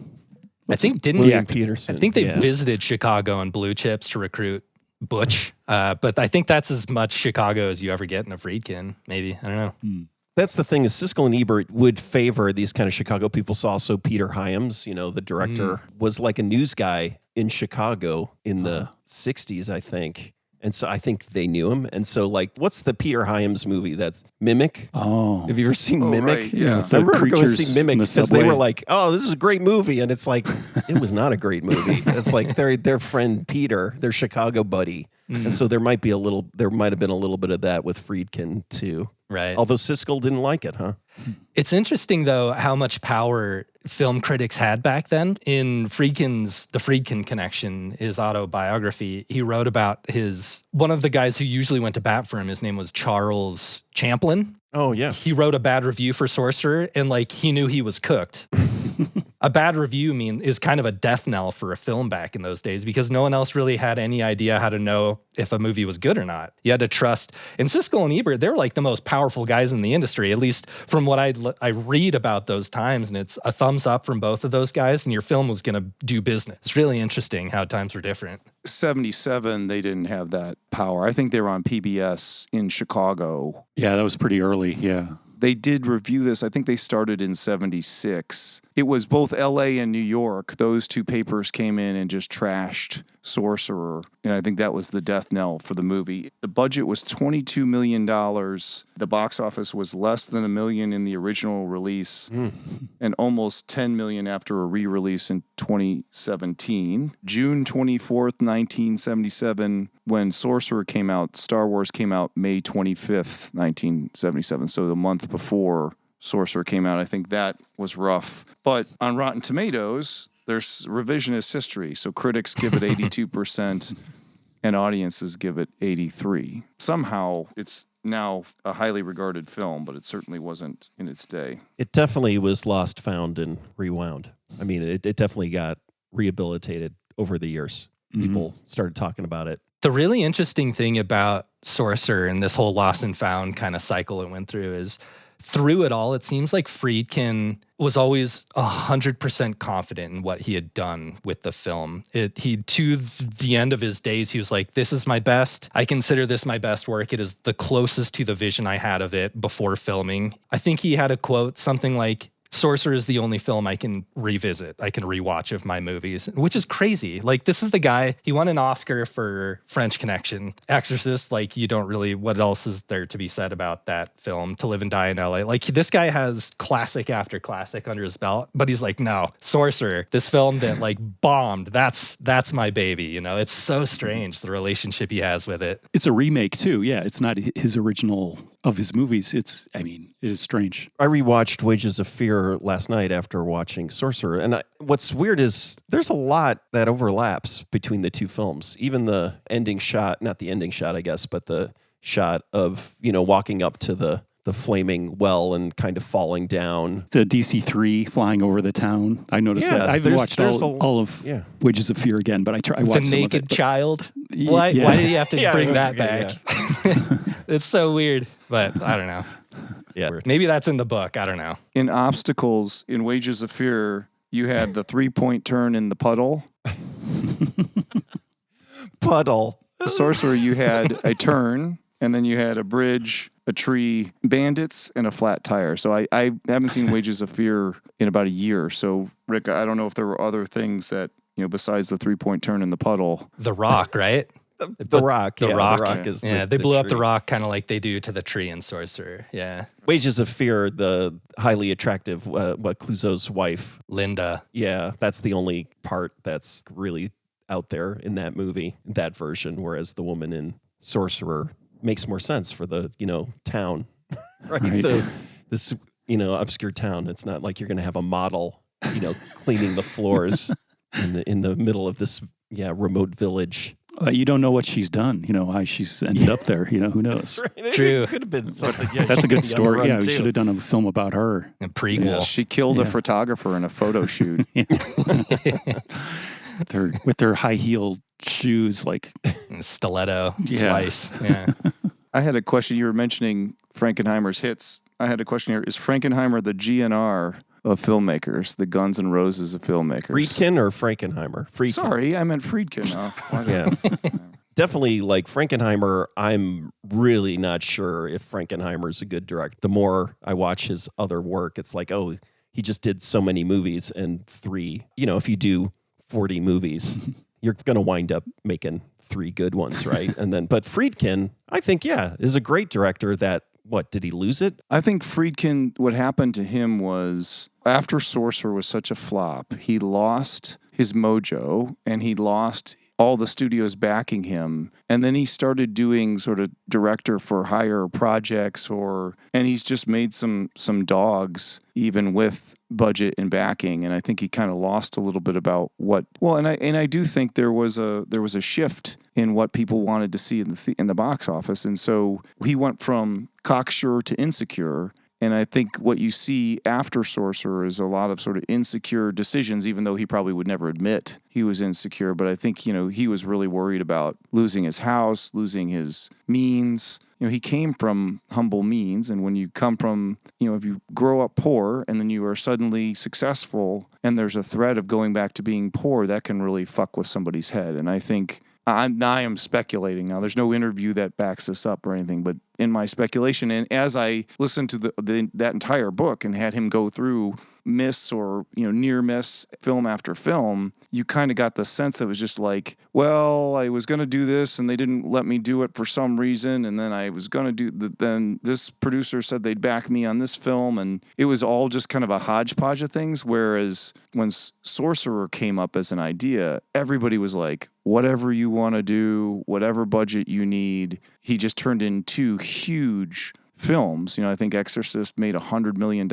Speaker 6: William Peterson.
Speaker 4: I think they visited Chicago on Blue Chips to recruit Butch, but I think that's as much Chicago as you ever get in a Friedkin, maybe. I don't know.
Speaker 6: That's the thing is Siskel and Ebert would favor these kind of Chicago people. So also Peter Hyams, the director, was like a news guy in Chicago in the 60s, I think. And so I think they knew him. And so, like, what's the Peter Hyams movie that's Mimic?
Speaker 5: Oh.
Speaker 6: Have you ever seen Mimic?
Speaker 7: Right, yeah.
Speaker 6: I remember going to see Mimic because they
Speaker 5: subway.
Speaker 6: were like, oh, this is a great movie. And it's like, it was not a great movie. It's like their friend Peter, their Chicago buddy. And so there might have been a little bit of that with Friedkin too.
Speaker 4: Right.
Speaker 6: Although Siskel didn't like it, huh?
Speaker 4: It's interesting, though, how much power film critics had back then. In The Friedkin Connection, his autobiography, he wrote about one of the guys who usually went to bat for him, his name was Charles Champlin.
Speaker 6: Oh, yeah.
Speaker 4: He wrote a bad review for Sorcerer, and he knew he was cooked. A bad review is kind of a death knell for a film back in those days because no one else really had any idea how to know if a movie was good or not. You had to trust. And Siskel and Ebert, they were like the most powerful guys in the industry, at least from what I read about those times. And it's a thumbs up from both of those guys, and your film was going to do business. It's really interesting how times were different.
Speaker 7: 77, they didn't have that power. I think they were on PBS in Chicago.
Speaker 5: Yeah, that was pretty early, yeah.
Speaker 7: they did review this. I think they started in 76. It was both LA and New York. Those two papers came in and just trashed Sorcerer. And I think that was the death knell for the movie. The budget was $22 million. The box office was less than $1 million in the original release and almost $10 million after a re-release in 2017. June 24th, 1977, when Sorcerer came out, Star Wars came out May 25th, 1977. So the month before Sorcerer came out. I think that was rough. But on Rotten Tomatoes, there's revisionist history. So critics give it 82% and audiences give it 83%. Somehow it's now a highly regarded film, but it certainly wasn't in its day.
Speaker 6: It definitely was lost, found, and rewound. I mean, it definitely got rehabilitated over the years. People started talking about it.
Speaker 4: The really interesting thing about Sorcerer and this whole lost and found kind of cycle it went through is through it all, it seems like Friedkin was always 100% confident in what he had done with the film. To the end of his days, he was like, this is my best. I consider this my best work. It is the closest to the vision I had of it before filming. I think he had a quote, something like, Sorcerer is the only film I can revisit, I can rewatch of my movies, which is crazy. Like, this is the guy, he won an Oscar for French Connection. Exorcist, like, you don't really, what else is there to be said about that film? To Live and Die in LA. Like, this guy has classic after classic under his belt, but he's like, no, Sorcerer, this film that, like, bombed, that's my baby, you know? It's so strange, the relationship he has with it.
Speaker 5: It's a remake, too. Yeah, it's not his original of his movies. It is strange.
Speaker 6: I rewatched Wages of Fear last night after watching Sorcerer. And what's weird is there's a lot that overlaps between the two films. Even the ending shot, not the ending shot, I guess, but the shot of, walking up to the flaming well and kind of falling down.
Speaker 5: The DC-3 flying over the town. I noticed that. I haven't watched all of Wages of Fear again, but I watched
Speaker 4: the
Speaker 5: some
Speaker 4: naked
Speaker 5: of it.
Speaker 4: Child. Why do you have to bring that back? It's so weird, but I don't know.
Speaker 6: Yeah.
Speaker 4: Maybe that's in the book. I don't know.
Speaker 7: In Obstacles, in Wages of Fear, you had the 3-point turn in the puddle.
Speaker 6: Puddle.
Speaker 7: The Sorcerer, you had a turn, and then you had a bridge, a tree, bandits, and a flat tire. So I haven't seen Wages of Fear in about a year. So, Rick, I don't know if there were other things that, besides the 3-point turn in the puddle.
Speaker 4: The Rock, right?
Speaker 6: The Rock.
Speaker 4: The Rock.
Speaker 6: The Rock is
Speaker 4: they blew up the Rock kind of like they do to the tree in Sorcerer. Yeah.
Speaker 6: Wages of Fear, the highly attractive, Clouseau's wife.
Speaker 4: Linda.
Speaker 6: Yeah, that's the only part that's really out there in that movie, that version, whereas the woman in Sorcerer makes more sense for the, town. Right? This, obscure town. It's not like you're going to have a model, cleaning the floors in the middle of this, remote village.
Speaker 5: You don't know what she's done, how she's ended up there. Who knows?
Speaker 6: Right.
Speaker 4: True.
Speaker 6: It could have been something.
Speaker 5: That's a good story. Yeah, we
Speaker 6: too.
Speaker 5: should have done a film about her.
Speaker 4: A prequel.
Speaker 7: Yeah, she killed a photographer in a photo shoot.
Speaker 5: with their high-heeled shoes, like
Speaker 4: stiletto slice. Yeah.
Speaker 7: I had a question. You were mentioning Frankenheimer's hits. I had a question here. Is Frankenheimer the GNR of filmmakers, the Guns N' Roses of filmmakers?
Speaker 6: Friedkin or Frankenheimer? Friedkin.
Speaker 7: Sorry, I meant Friedkin.
Speaker 6: Yeah. Definitely, like Frankenheimer, I'm really not sure if Frankenheimer's a good director. The more I watch his other work, it's like, oh, he just did so many movies, and 3, if you do 40 movies, you're going to wind up making 3 good ones, right? But Friedkin, I think, is a great director that, what, did he lose it?
Speaker 7: I think Friedkin, what happened to him was, after Sorcerer was such a flop, he lost his mojo and he lost all the studios backing him. And then he started doing sort of director for hire projects and he's just made some dogs even with budget and backing. And I think he kind of lost a little bit about and I do think there was a shift in what people wanted to see in the box office. And so he went from cocksure to insecure. And I think what you see after Sorcerer is a lot of sort of insecure decisions, even though he probably would never admit he was insecure. But I think, he was really worried about losing his house, losing his means. He came from humble means. And when you come from, if you grow up poor and then you are suddenly successful and there's a threat of going back to being poor, that can really fuck with somebody's head. And I think I am speculating now. There's no interview that backs this up or anything, but in my speculation. And as I listened to that entire book and had him go through miss or near miss film after film, you kind of got the sense that it was just like, well, I was going to do this and they didn't let me do it for some reason, and then I was going to then this producer said they'd back me on this film, and it was all just kind of a hodgepodge of things. Whereas when Sorcerer came up as an idea, everybody was like, whatever you want to do, whatever budget you need. He just turned in 2 huge films. I think Exorcist made $100 million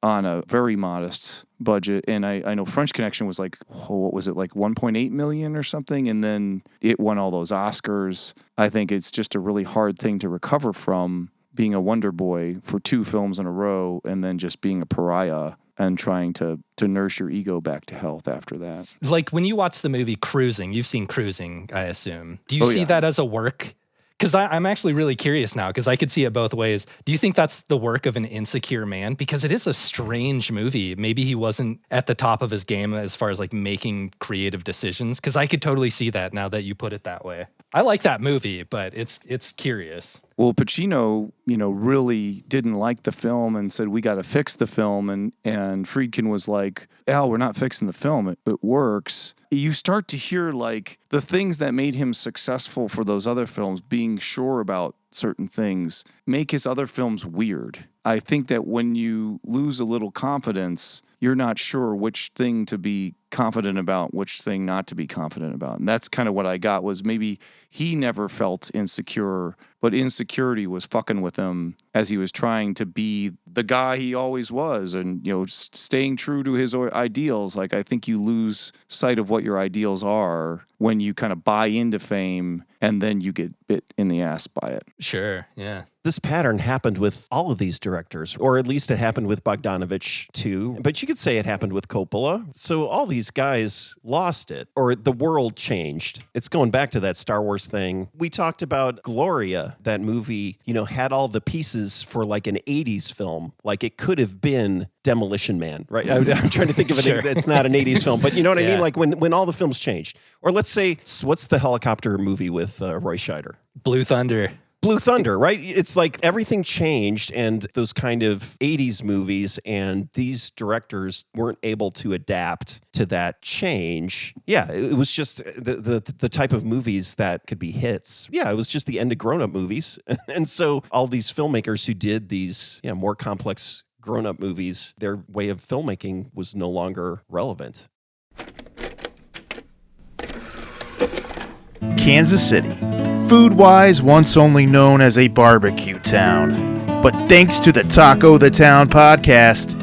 Speaker 7: on a very modest budget. And I know French Connection was like, what was it, like 1.8 million or something? And then it won all those Oscars. I think it's just a really hard thing to recover from, being a wonder boy for 2 films in a row and then just being a pariah and trying to nurse your ego back to health after that.
Speaker 4: Like when you watch the movie Cruising, you've seen Cruising, I assume. Do you see that as a work? Because I'm actually really curious now, because I could see it both ways. Do you think that's the work of an insecure man? Because it is a strange movie. Maybe he wasn't at the top of his game as far as like making creative decisions, because I could totally see that now that you put it that way. I like that movie, but it's curious.
Speaker 7: Well, Pacino, really didn't like the film and said, we got to fix the film. And Friedkin was like, Al, we're not fixing the film. It works. You start to hear like the things that made him successful for those other films, being sure about certain things, make his other films weird. I think that when you lose a little confidence, you're not sure which thing to be confident about, which thing not to be confident about. And that's kind of what I got, was maybe he never felt insecure, but insecurity was fucking with him as he was trying to be the guy he always was and, staying true to his ideals. Like, I think you lose sight of what your ideals are when you kind of buy into fame and then you get bit in the ass by it.
Speaker 4: Sure, yeah.
Speaker 6: This pattern happened with all of these directors, or at least it happened with Bogdanovich too. But you could say it happened with Coppola. So all these guys lost it, or the world changed. It's going back to that Star Wars thing. We talked about Gloria, that movie, had all the pieces for like an 80s film. Like it could have been Demolition Man, right? I'm trying to think of it. Sure. It's not an 80s film, but you know what I mean? Like when all the films changed. Or let's say, what's the helicopter movie with Roy Scheider?
Speaker 4: Blue Thunder.
Speaker 6: Blue Thunder, right? It's like everything changed, and those kind of 80s movies and these directors weren't able to adapt to that change. Yeah, it was just the type of movies that could be hits. Yeah, it was just the end of grown-up movies. And so all these filmmakers who did these more complex grown-up movies, their way of filmmaking was no longer relevant.
Speaker 8: Kansas City. Food-wise, once only known as a barbecue town. But thanks to the Taco the Town podcast,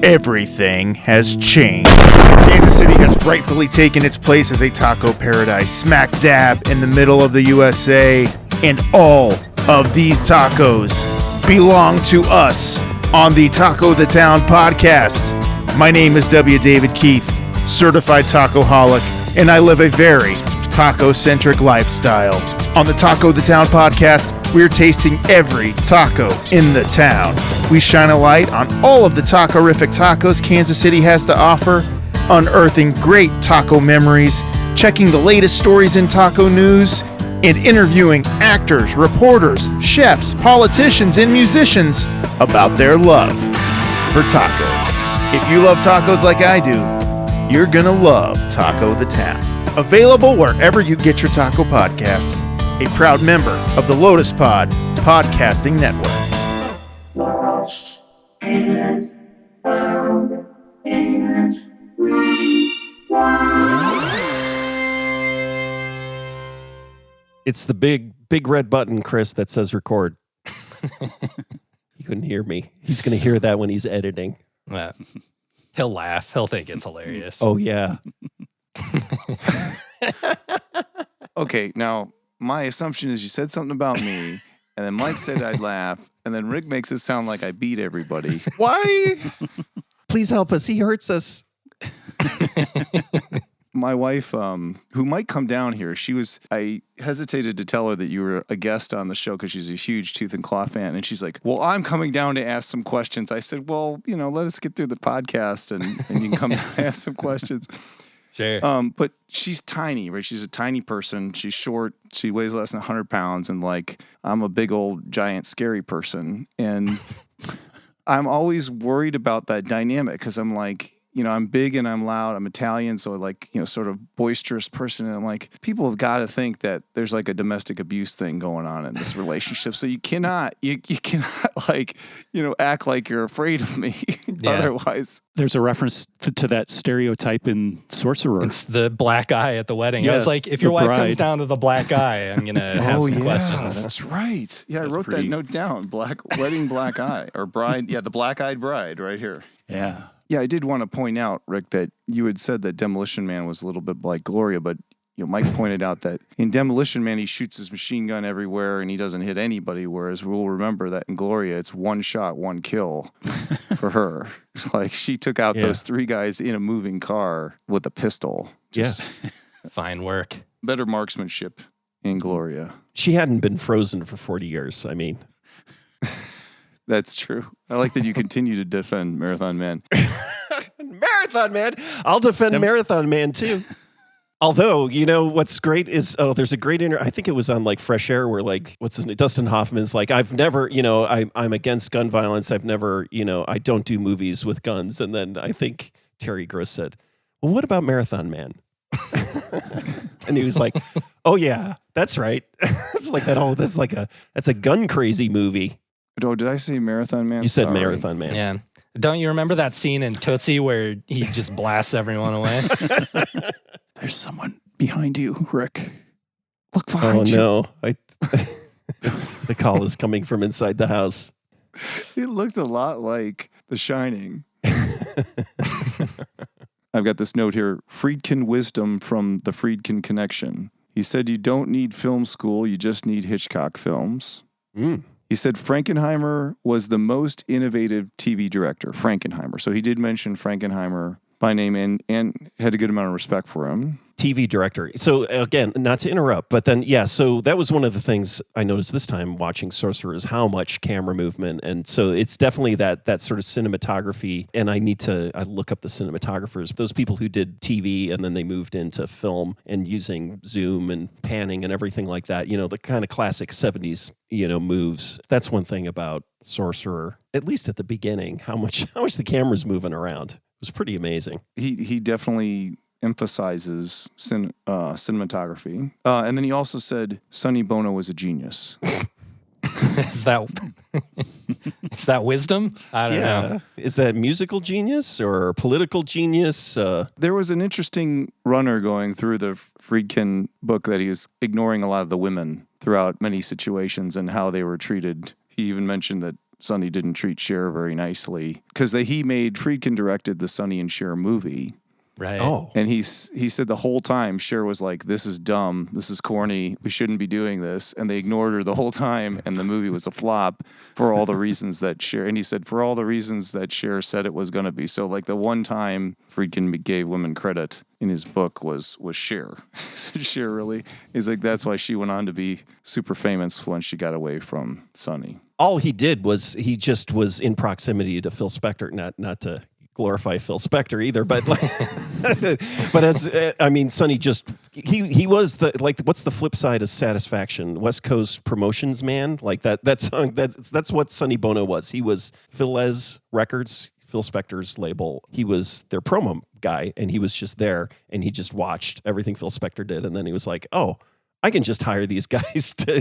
Speaker 8: everything has changed. Kansas City has rightfully taken its place as a taco paradise, smack dab in the middle of the USA. And all of these tacos belong to us on the Taco the Town podcast. My name is W. David Keith, certified tacoholic, and I live a very taco-centric lifestyle. On the Taco the Town podcast, we're tasting every taco in the town. We shine a light on all of the taco-rific tacos Kansas City has to offer, unearthing great taco memories, checking the latest stories in taco news, and interviewing actors, reporters, chefs, politicians, and musicians about their love for tacos. If you love tacos like I do, you're gonna love Taco the Town. Available wherever you get your taco podcasts. A proud member of the Lotus Pod Podcasting Network.
Speaker 6: It's the big red button, Chris, that says record. You couldn't hear me. He's going to hear that when he's editing.
Speaker 4: He'll laugh. He'll think it's hilarious.
Speaker 6: Oh, yeah.
Speaker 7: Okay, now my assumption is you said something about me, and then Mike said I'd laugh, and then Rick makes it sound like I beat everybody.
Speaker 6: Why? Please help us. He hurts us.
Speaker 7: My wife, who might come down here, I hesitated to tell her that you were a guest on the show because she's a huge Tooth and Claw fan. And she's like, well, I'm coming down to ask some questions. I said, well, let us get through the podcast and you can come and ask some questions.
Speaker 4: Sure.
Speaker 7: But she's tiny, right? She's a tiny person. She's short. She weighs less than 100 pounds. And like, I'm a big old giant scary person. And I'm always worried about that dynamic because I'm like, I'm big and I'm loud. I'm Italian, so like, sort of boisterous person. And I'm like, people have got to think that there's like a domestic abuse thing going on in this relationship. So you cannot like, act like you're afraid of me.
Speaker 4: Yeah.
Speaker 7: Otherwise.
Speaker 5: There's a reference to that stereotype in Sorcerer.
Speaker 4: It's the black eye at the wedding. I
Speaker 5: Yeah,
Speaker 4: was like, if your
Speaker 5: the
Speaker 4: wife comes
Speaker 5: bride.
Speaker 4: down to the black eye, I'm going to have some questions.
Speaker 7: That's right. Yeah,
Speaker 5: That's
Speaker 7: I wrote
Speaker 5: pretty-
Speaker 7: that note down. Wedding black eye or bride. Yeah, the black-eyed bride right here.
Speaker 5: Yeah.
Speaker 7: Yeah, I did want to point out, Rick, that you had said that Demolition Man was a little bit like Gloria, but Mike pointed out that in Demolition Man he shoots his machine gun everywhere and he doesn't hit anybody, whereas we'll remember that in Gloria it's one shot, one kill for her. Like she took out those 3 guys in a moving car with a pistol.
Speaker 5: Yes.
Speaker 4: Fine work.
Speaker 7: Better marksmanship in Gloria.
Speaker 6: She hadn't been frozen for 40 years. I mean,
Speaker 7: That's true. I like that you continue to defend Marathon Man.
Speaker 6: Marathon Man. I'll defend Marathon Man too. Although, what's great is, there's a great I think it was on like Fresh Air where like, what's his name? Dustin Hoffman's like, I've never, I'm against gun violence. I've never, I don't do movies with guns. And then I think Terry Gross said, well, what about Marathon Man? And he was like, oh yeah, that's right. It's like that. Oh, that's a gun crazy movie.
Speaker 7: Oh, did I say Marathon Man?
Speaker 6: You said
Speaker 7: Sorry.
Speaker 6: Marathon Man.
Speaker 4: Yeah. Don't you remember that scene in Tootsie where he just blasts everyone away?
Speaker 5: There's someone behind you, Rick.
Speaker 7: Look behind you.
Speaker 6: Oh no. The call is coming from inside the house.
Speaker 7: It looked a lot like The Shining. I've got this note here. Friedkin wisdom from the Friedkin connection. He said you don't need film school, you just need Hitchcock films. He said Frankenheimer was the most innovative TV director, Frankenheimer. So he did mention Frankenheimer by name and had a good amount of respect for him.
Speaker 6: TV director. So again, not to interrupt, but then, so that was one of the things I noticed this time watching Sorcerer is how much camera movement. And so it's definitely that sort of cinematography. And I look up the cinematographers, those people who did TV and then they moved into film and using zoom and panning and everything like that, the kind of classic 70s, moves. That's one thing about Sorcerer, at least at the beginning, how much the camera's moving around. It was pretty amazing.
Speaker 7: He definitely emphasizes cinematography. And then he also said Sonny Bono was a genius.
Speaker 4: Is that wisdom? I don't know.
Speaker 6: Is that musical genius or political genius?
Speaker 7: There was an interesting runner going through the Friedkin book that he was ignoring a lot of the women throughout many situations and how they were treated. He even mentioned that Sonny didn't treat Cher very nicely because Friedkin directed the Sonny and Cher movie.
Speaker 4: Right.
Speaker 6: Oh.
Speaker 7: And he said the whole time Cher was like, this is dumb, this is corny, we shouldn't be doing this. And they ignored her the whole time and the movie was a flop for all the reasons that Cher, and he said for all the reasons that Cher said it was going to be. So like the one time Friedkin gave women credit in his book was Cher. Cher really, he's like, that's why she went on to be super famous when she got away from Sonny.
Speaker 6: All he did was he just was in proximity to Phil Spector, not to glorify Phil Spector either, but Sonny just he was what's the flip side of Satisfaction? West Coast promotions man, like that song. That's what Sonny Bono was. He was Philez Records, Phil Spector's label. He was their promo guy, and he was just there, and he just watched everything Phil Spector did, and then he was like, oh, I can just hire these guys to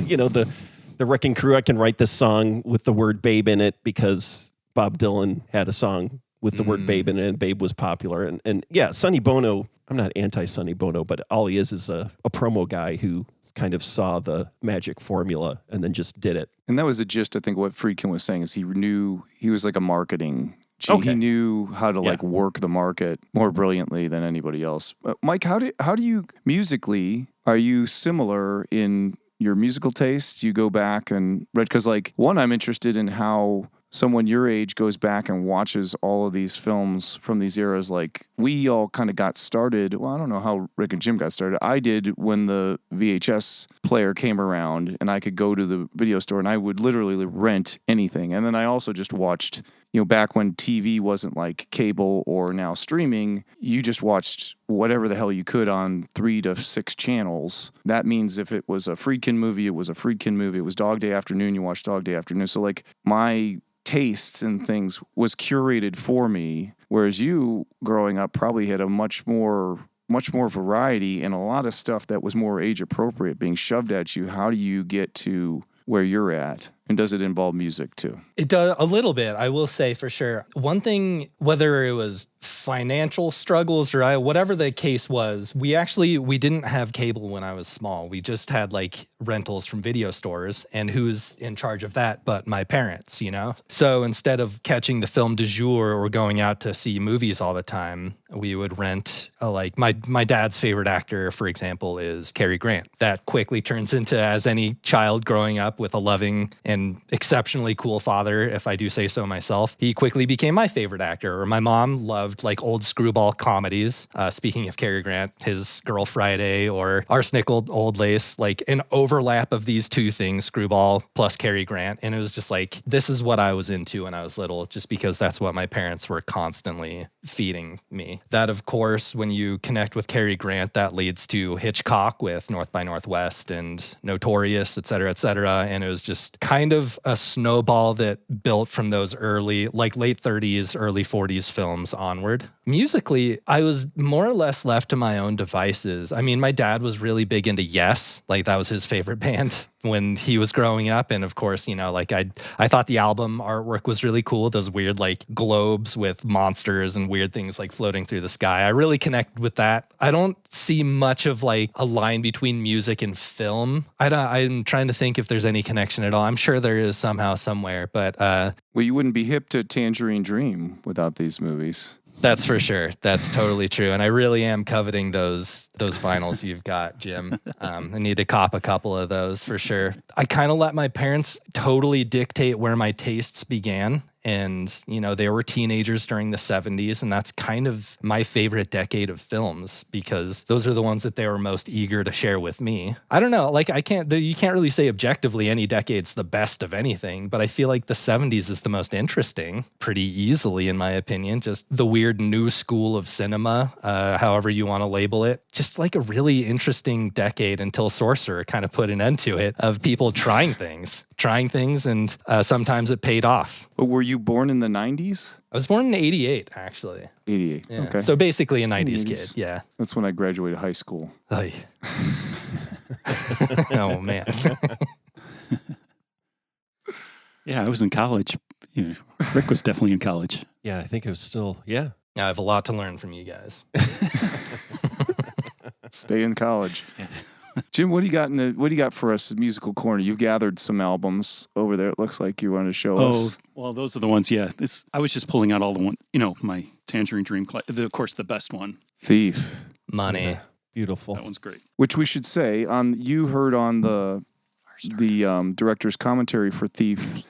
Speaker 6: the Wrecking Crew. I can write this song with the word babe in it because Bob Dylan had a song with the word babe in it, and Babe was popular. And Sonny Bono, I'm not anti-Sonny Bono, but all he is a promo guy who kind of saw the magic formula and then just did it.
Speaker 7: And that was the gist, I think, what Friedkin was saying is he was like a marketing.
Speaker 6: Okay.
Speaker 7: He knew how to like work the market more brilliantly than anybody else. Mike, how do you musically, are you similar in your musical tastes? You go back and read, because like one, I'm interested in how someone your age goes back and watches all of these films from these eras. Like we all kind of got started. Well, I don't know how Rick and Jim got started. I did when the VHS player came around and I could go to the video store and I would literally rent anything. And then I also just watched, back when TV wasn't like cable or now streaming, you just watched whatever the hell you could on 3 to 6 channels. That means if it was a Friedkin movie, it was a Friedkin movie. It was Dog Day Afternoon, you watched Dog Day Afternoon. So like my tastes and things was curated for me, whereas you growing up probably had a much more variety and a lot of stuff that was more age appropriate being shoved at you. How do you get to where you're at? And does it involve music too?
Speaker 4: It does a little bit, I will say for sure. One thing, whether it was financial struggles or whatever the case was, we didn't have cable when I was small. We just had like rentals from video stores, and who's in charge of that but my parents, So instead of catching the film du jour or going out to see movies all the time, we would rent like my dad's favorite actor, for example, is Cary Grant. That quickly turns into, as any child growing up with a loving and exceptionally cool father, if I do say so myself, he quickly became my favorite actor. Or my mom loved like old screwball comedies. Speaking of Cary Grant, his Girl Friday or Arsenic Old Lace, like an overlap of these two things, screwball plus Cary Grant. And it was just like, this is what I was into when I was little, just because that's what my parents were constantly feeding me. That, of course, when you connect with Cary Grant, that leads to Hitchcock with North by Northwest and Notorious, et cetera, et cetera. And it was just kind of a snowball that built from those early, like late 30s, early 40s films onward. Musically, I was more or less left to my own devices. I mean, my dad was really big into Yes, like that was his favorite band when he was growing up. And of course, like I thought the album artwork was really cool. Those weird like globes with monsters and weird things like floating through the sky. I really connected with that. I don't see much of like a line between music and film. I'm trying to think if there's any connection at all. I'm sure there is somehow, somewhere, but
Speaker 7: well, you wouldn't be hip to Tangerine Dream without these movies.
Speaker 4: That's for sure. That's totally true. And I really am coveting those vinyls you've got, Jim. I need to cop a couple of those for sure. I kind of let my parents totally dictate where my tastes began. And, they were teenagers during the 70s, and that's kind of my favorite decade of films because those are the ones that they were most eager to share with me. I don't know, like you can't really say objectively any decade's the best of anything, but I feel like the 70s is the most interesting, pretty easily in my opinion. Just the weird new school of cinema, however you want to label it. Just like a really interesting decade until Sorcerer kind of put an end to it, of people trying things, and sometimes it paid off.
Speaker 7: But were you born in the 90s?
Speaker 4: I was born in 88, actually.
Speaker 7: 88,
Speaker 4: yeah.
Speaker 7: Okay.
Speaker 4: So basically a 90s kid, yeah.
Speaker 7: That's when I graduated high school.
Speaker 4: Oy. Oh, man.
Speaker 5: Yeah, I was in college. Rick was definitely in college.
Speaker 6: Yeah, I think it was still, yeah.
Speaker 4: I have a lot to learn from you guys.
Speaker 7: Stay in college. Yeah. Jim, what do you got for us, musical corner? You've gathered some albums over there. It looks like you want to show us.
Speaker 5: Oh, well, those are the ones. Yeah, I was just pulling out all the one. my Tangerine Dream. Of course, the best one.
Speaker 7: Thief.
Speaker 4: Money.
Speaker 6: Yeah, beautiful.
Speaker 5: That one's great.
Speaker 7: Which we should say you heard on the director's commentary for Thief.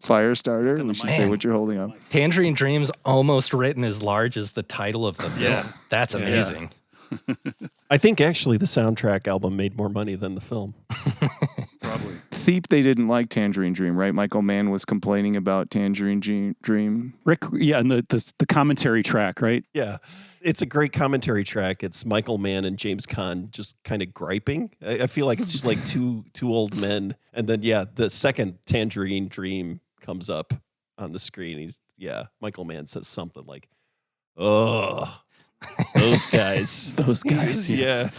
Speaker 7: Firestarter. We should say what you're holding up.
Speaker 4: Tangerine Dream's almost written as large as the title of the film. Yeah. That's amazing.
Speaker 6: Yeah. I think actually the soundtrack album made more money than the film.
Speaker 5: Probably.
Speaker 7: Thief, they didn't like Tangerine Dream, right? Michael Mann was complaining about Tangerine Dream.
Speaker 5: Rick, yeah, and the commentary track, right?
Speaker 6: Yeah. It's a great commentary track. It's Michael Mann and James Caan just kind of griping. I feel like it's just like two old men. And then, the second Tangerine Dream comes up on the screen. Michael Mann says something like, "Oh, those guys."
Speaker 5: Those guys.
Speaker 6: Yeah.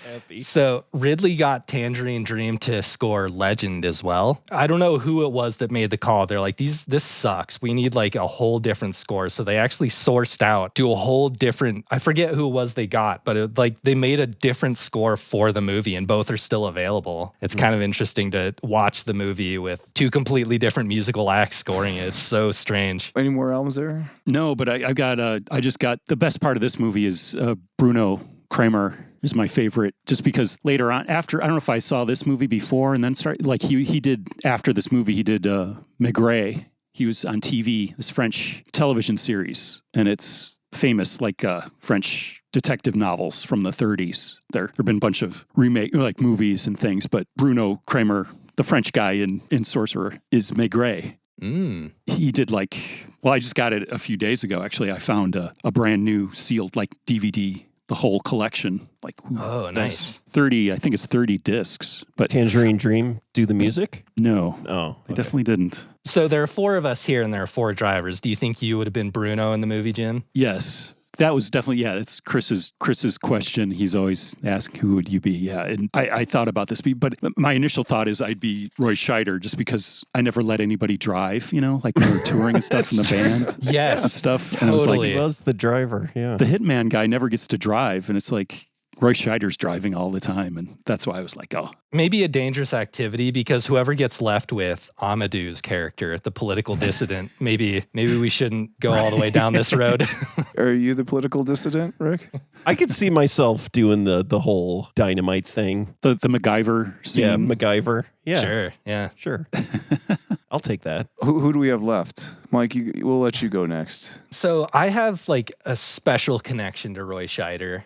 Speaker 4: Happy. So Ridley got Tangerine Dream to score Legend as well. I don't know who it was that made the call. They're like, this sucks. We need like a whole different score. So they actually sourced out to a whole different, I forget who it was they got, but they made a different score for the movie, and both are still available. It's kind of interesting to watch the movie with two completely different musical acts scoring it. It's so strange.
Speaker 7: Any more albums there?
Speaker 5: No, but I just got the best part of this movie is Bruno Kramer is my favorite, just because later on, after, I don't know if I saw this movie before and then he did, after this movie, he did Maigret. He was on TV, this French television series, and it's famous, like French detective novels from the 30s. There have been a bunch of remake, like movies and things, but Bruno Kramer the French guy in Sorcerer is Maigret. He did I just got it a few days ago. Actually, I found a brand new sealed DVD, the whole collection.
Speaker 4: Oh, nice.
Speaker 5: 30, I think it's 30 discs. But
Speaker 6: Tangerine Dream do the music?
Speaker 5: No.
Speaker 6: Oh,
Speaker 5: They definitely didn't.
Speaker 4: So there are 4 of us here and there are 4 drivers. Do you think you would have been Bruno in the movie, Jim?
Speaker 5: Yes. That was definitely, it's Chris's question. He's always asking, who would you be? Yeah. And I thought about this, but my initial thought is I'd be Roy Scheider just because I never let anybody drive, like when we were touring and stuff in the band.
Speaker 4: Yes.
Speaker 5: And stuff.
Speaker 4: Totally.
Speaker 5: And I was like,
Speaker 6: He was the driver, yeah.
Speaker 5: the hitman guy never gets to drive. And it's like, Roy Scheider's driving all the time. And that's why I was like, oh.
Speaker 4: Maybe a dangerous activity because whoever gets left with Amadou's character, the political dissident, maybe we shouldn't go all the way down this road.
Speaker 7: Are you the political dissident, Rick?
Speaker 6: I could see myself doing the whole dynamite thing.
Speaker 5: The MacGyver scene.
Speaker 6: Yeah, MacGyver. Yeah.
Speaker 4: Sure. Yeah.
Speaker 6: Sure. I'll take that.
Speaker 7: Who do we have left? Mike, we'll let you go next.
Speaker 4: So I have a special connection to Roy Scheider.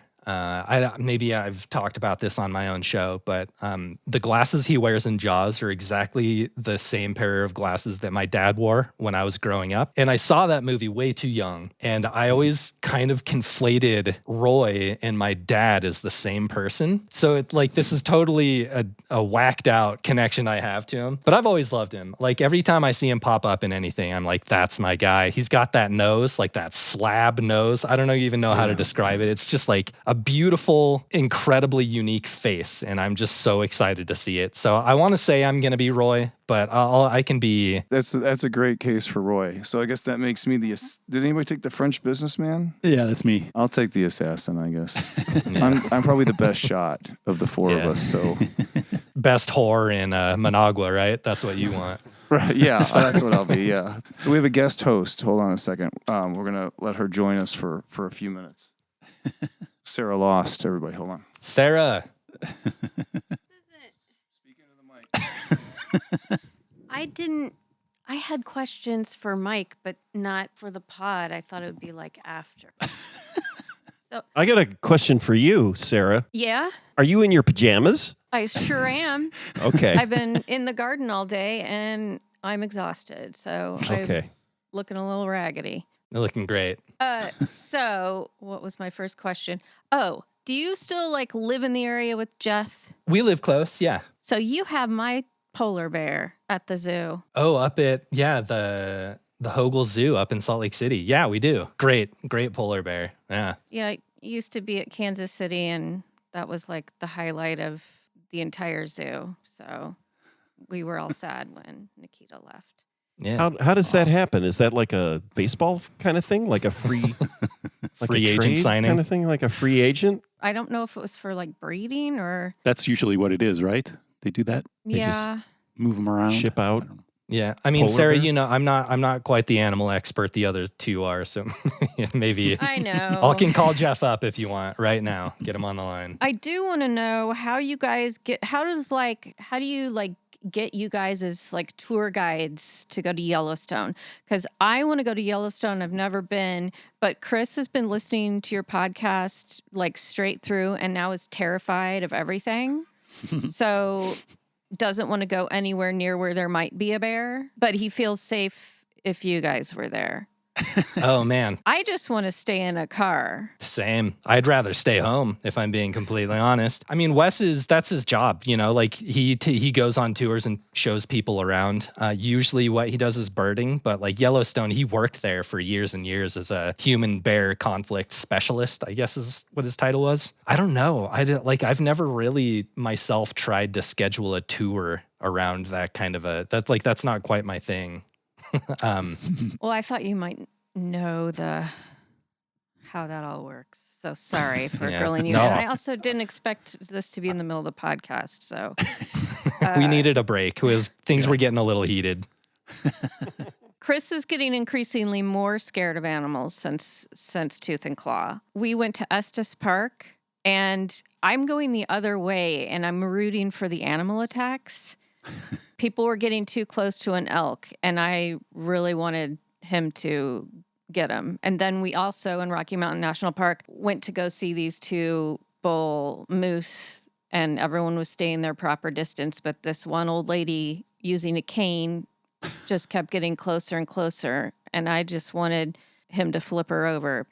Speaker 4: Maybe I've talked about this on my own show, but the glasses he wears in Jaws are exactly the same pair of glasses that my dad wore when I was growing up. And I saw that movie way too young. And I always kind of conflated Roy and my dad as the same person. So this is totally a whacked out connection I have to him. But I've always loved him. Every time I see him pop up in anything, I'm like, that's my guy. He's got that nose, that slab nose. I don't even know how to describe it. It's just a beautiful, incredibly unique face, and I'm just so excited to see it. So I want to say I'm going to be Roy, but I can be...
Speaker 7: That's a great case for Roy. So I guess that makes me the... Did anybody take the French businessman?
Speaker 5: Yeah, that's me.
Speaker 7: I'll take the assassin, I guess.
Speaker 4: Yeah.
Speaker 7: I'm probably the best shot of the 4 of us, so...
Speaker 4: Best whore in Managua, right? That's what you want.
Speaker 7: Right, yeah, that's what I'll be, yeah. So we have a guest host. Hold on a second. We're going to let her join us for a few minutes. Sarah lost, everybody. Hold on.
Speaker 4: Sarah.
Speaker 7: Speaking to the mic.
Speaker 9: I had questions for Mike, but not for the pod. I thought it would be after. So
Speaker 6: I got a question for you, Sarah.
Speaker 9: yeah,
Speaker 6: Are you in your pajamas?
Speaker 9: I sure am.
Speaker 6: Okay.
Speaker 9: I've been in the garden all day and I'm exhausted. So
Speaker 6: Okay.
Speaker 9: I'm looking a little raggedy.
Speaker 4: You're looking great.
Speaker 9: So what was my first question? Oh, do you still live in the area with Jeff?
Speaker 4: We live close, yeah.
Speaker 9: So you have my polar bear at the zoo.
Speaker 4: Oh, up at, the Hogle Zoo up in Salt Lake City. Yeah, we do. Great polar bear. Yeah.
Speaker 9: Yeah, I used to be at Kansas City and that was the highlight of the entire zoo. So we were all sad when Nikita left.
Speaker 4: Yeah.
Speaker 6: How does that happen? Is that like a baseball kind of thing? Like a free
Speaker 4: free agent signing
Speaker 6: kind of thing? Like a free agent?
Speaker 9: I don't know if it was for breeding or...
Speaker 5: That's usually what it is, right? They do that? They
Speaker 9: Yeah.
Speaker 5: just move them around.
Speaker 6: Ship out?
Speaker 5: I don't know.
Speaker 4: Yeah, I mean,
Speaker 6: Polar
Speaker 4: Sarah,
Speaker 6: bear?
Speaker 4: I'm not quite the animal expert. The other 2 are, so maybe
Speaker 9: I know.
Speaker 4: I can call Jeff up if you want right now. Get him on the line.
Speaker 9: I do want to know how you guys get... How do you get you guys as tour guides to go to Yellowstone? Because I want to go to Yellowstone. I've never been, but Chris has been listening to your podcast straight through and now is terrified of everything. So doesn't want to go anywhere near where there might be a bear, but he feels safe if you guys were there.
Speaker 4: Oh man,
Speaker 9: I just want to stay in a car.
Speaker 4: same. I'd rather stay home if I'm being completely honest. I mean, that's his job. He goes on tours and shows people around. Usually, what he does is birding, but Yellowstone, he worked there for years and years as a human bear conflict specialist. I guess is what his title was. I don't know. I've never really myself tried to schedule a tour around that kind of that's not quite my thing.
Speaker 9: Well, I thought you might know how that all works. So sorry for
Speaker 4: Yeah.
Speaker 9: grilling you.
Speaker 4: No.
Speaker 9: And I also didn't expect this to be in the middle of the podcast. So
Speaker 4: We needed a break because things were getting a little heated.
Speaker 9: Chris is getting increasingly more scared of animals since Tooth and Claw. We went to Estes Park and I'm going the other way and I'm rooting for the animal attacks. People were getting too close to an elk, and I really wanted him to get him. And then we also, in Rocky Mountain National Park, went to go see these 2 bull moose and everyone was staying their proper distance. But this one old lady using a cane just kept getting closer and closer. And I just wanted him to flip her over.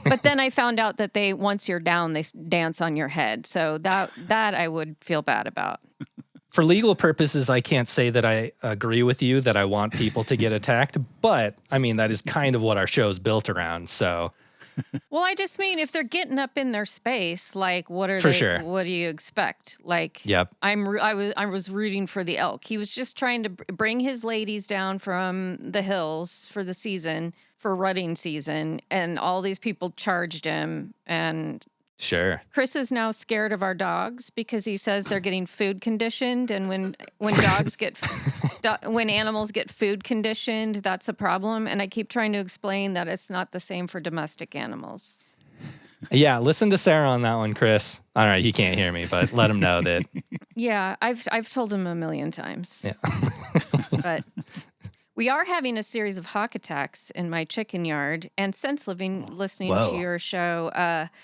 Speaker 9: But then I found out that once you're down, they dance on your head. So that I would feel bad about.
Speaker 4: For legal purposes, I can't say that I agree with you that I want people to get attacked, but I mean, that is kind of what our show is built around. So,
Speaker 9: well, I just mean if they're getting up in their space, like what do you expect? Like,
Speaker 4: yep.
Speaker 9: I was rooting for the elk. He was just trying to bring his ladies down from the hills for the season, for rutting season, and all these people charged him. And
Speaker 4: sure,
Speaker 9: Chris is now scared of our dogs because he says they're getting food conditioned, and when dogs get when animals get food conditioned, that's a problem. And I keep trying to explain that it's not the same for domestic animals.
Speaker 4: Yeah, listen to Sarah on that one, Chris. All right, he can't hear me, but let him know that.
Speaker 9: Yeah, I've told him a million times.
Speaker 4: Yeah.
Speaker 9: But we are having a series of hawk attacks in my chicken yard, and since listening
Speaker 4: Whoa.
Speaker 9: to your show,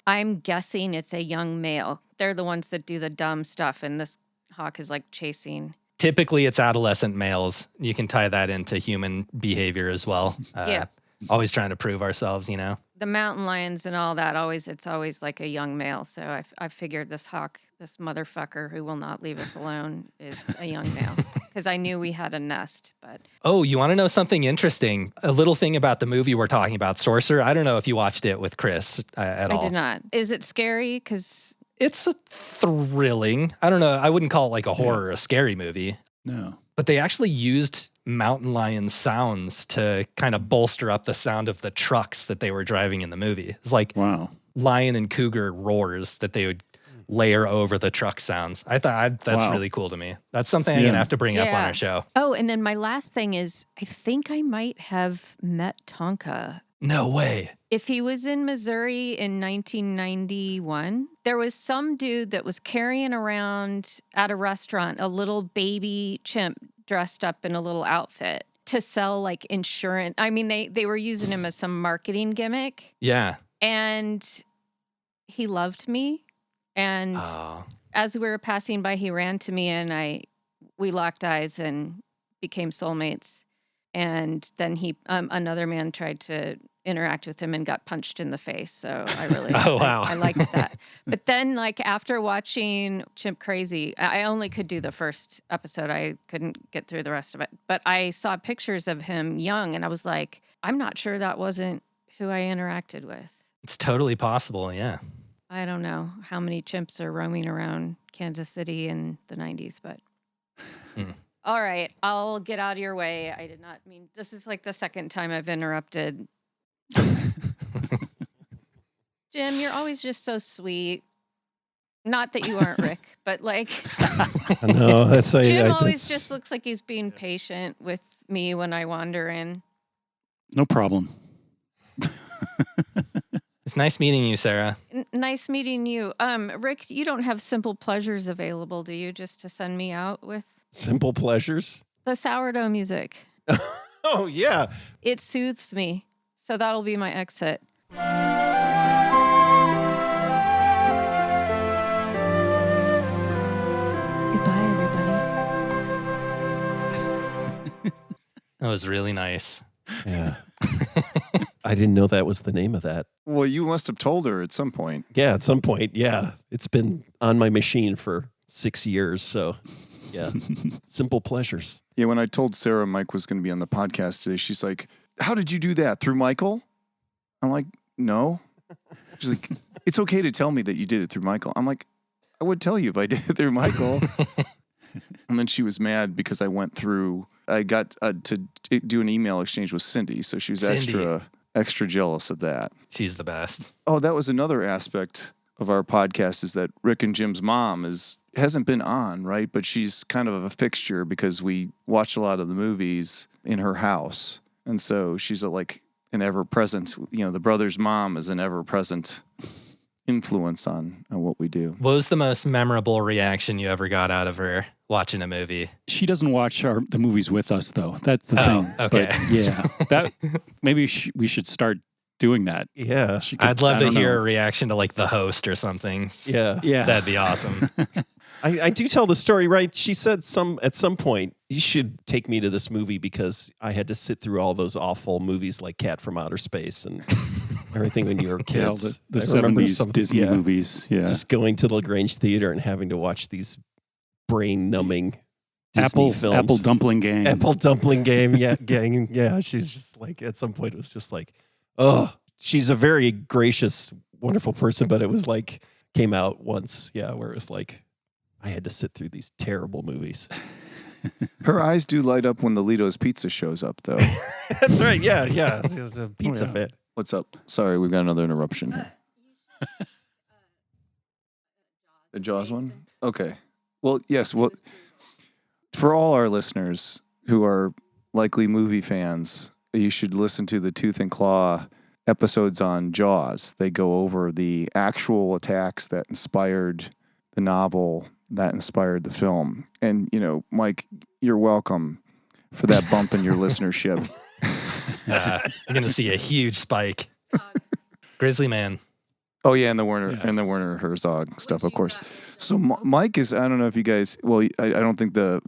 Speaker 9: I'm guessing it's a young male. They're the ones that do the dumb stuff, and this hawk is like chasing.
Speaker 4: Typically, it's adolescent males. You can tie that into human behavior as well.
Speaker 9: Yeah.
Speaker 4: Always trying to prove ourselves, you know?
Speaker 9: The mountain lions and all that, it's always like a young male. So I figured this hawk, this motherfucker who will not leave us alone, is a young male. Because I knew we had a nest, but...
Speaker 4: Oh, you want to know something interesting? A little thing about the movie we're talking about, Sorcerer. I don't know if you watched it with Chris at all.
Speaker 9: I did not. Is it scary? Because...
Speaker 4: It's a thrilling. I don't know. I wouldn't call it like a horror or a scary movie.
Speaker 5: No.
Speaker 4: But they actually used mountain lion sounds to kind of bolster up the sound of the trucks that they were driving in the movie. It's like lion and cougar roars that they would layer over the truck sounds. I thought that's really cool to me. That's something I'm going to have to bring up on our show.
Speaker 9: Oh, and then my last thing is I think I might have met Tonka.
Speaker 4: No way.
Speaker 9: If he was in Missouri in 1991, there was some dude that was carrying around at a restaurant a little baby chimp dressed up in a little outfit to sell like insurance. I mean, they were using him as some marketing gimmick.
Speaker 4: Yeah.
Speaker 9: And he loved me. And as we were passing by, he ran to me and we locked eyes and became soulmates. And then another man tried to interact with him and got punched in the face. So I really, I liked that. But then like after watching Chimp Crazy, I only could do the first episode. I couldn't get through the rest of it, but I saw pictures of him young and I was like, I'm not sure that wasn't who I interacted with.
Speaker 4: It's totally possible. Yeah.
Speaker 9: I don't know how many chimps are roaming around Kansas City in the 90s, but... All right, I'll get out of your way. I did not mean... This is like the second time I've interrupted. Jim, you're always just so sweet. Not that you aren't, Rick, but like...
Speaker 6: No, that's...
Speaker 9: Jim always just looks like he's being patient with me when I wander in.
Speaker 5: No problem.
Speaker 4: It's nice meeting you, Sarah.
Speaker 9: Nice meeting you. Rick, you don't have Simple Pleasures available, do you, just to send me out with?
Speaker 6: Simple Pleasures?
Speaker 9: The sourdough music.
Speaker 6: Oh, yeah.
Speaker 9: It soothes me. So that'll be my exit. Goodbye, everybody.
Speaker 4: That was really nice.
Speaker 6: Yeah. I didn't know that was the name of that.
Speaker 7: Well, you must have told her at some point.
Speaker 6: Yeah, at some point. Yeah. It's been on my machine for 6 years. So, yeah. Simple Pleasures.
Speaker 7: Yeah, when I told Sarah Mike was going to be on the podcast today, she's like, how did you do that? Through Michael? I'm like, no. She's like, it's okay to tell me that you did it through Michael. I'm like, I would tell you if I did it through Michael. And then she was mad because I got to do an email exchange with Cindy. So she was extra jealous of that.
Speaker 4: She's the best.
Speaker 7: Oh, that was another aspect of our podcast, is that Rick and Jim's mom hasn't been on, right? But she's kind of a fixture because we watch a lot of the movies in her house. And so she's like an ever-present, the brother's mom is an ever-present influence on what we do.
Speaker 4: What was the most memorable reaction you ever got out of her watching a movie?
Speaker 5: She doesn't watch the movies with us, though. That's the thing.
Speaker 4: Okay.
Speaker 5: But, yeah, maybe we should start doing that.
Speaker 6: Yeah.
Speaker 5: She could,
Speaker 4: I'd love
Speaker 5: I
Speaker 4: to
Speaker 5: don't
Speaker 4: hear
Speaker 5: know.
Speaker 4: a reaction to like The Host or something.
Speaker 6: Yeah.
Speaker 5: Yeah.
Speaker 4: That'd be awesome.
Speaker 6: I do tell the story, right? She said at some point, you should take me to this movie because I had to sit through all those awful movies like Cat from Outer Space and everything when you were
Speaker 5: Yeah, all
Speaker 6: kids.
Speaker 5: the
Speaker 6: I remember
Speaker 5: 70s Disney movies. Yeah.
Speaker 6: Just going to the LaGrange Theater and having to watch these brain-numbing Disney films.
Speaker 5: Apple Dumpling Gang.
Speaker 6: Apple Dumpling Game, gang. Yeah, she was just like, at some point, it was just like, oh, she's a very gracious, wonderful person, but it was like, came out once, where it was like, I had to sit through these terrible movies.
Speaker 7: Her eyes do light up when the Lito's Pizza shows up, though.
Speaker 6: That's right, yeah. There's a pizza fit.
Speaker 7: What's up? Sorry, we've got another interruption here. The Jaws one? Okay. Well, yes. Well, for all our listeners who are likely movie fans, you should listen to the Tooth and Claw episodes on Jaws. They go over the actual attacks that inspired the novel, that inspired the film. And, Mike, you're welcome for that bump in your listenership.
Speaker 4: You're going to see a huge spike. Grizzly Man.
Speaker 7: Oh yeah, and the Werner Herzog stuff, of course. So Mike is, I don't know if you guys, well, I don't think the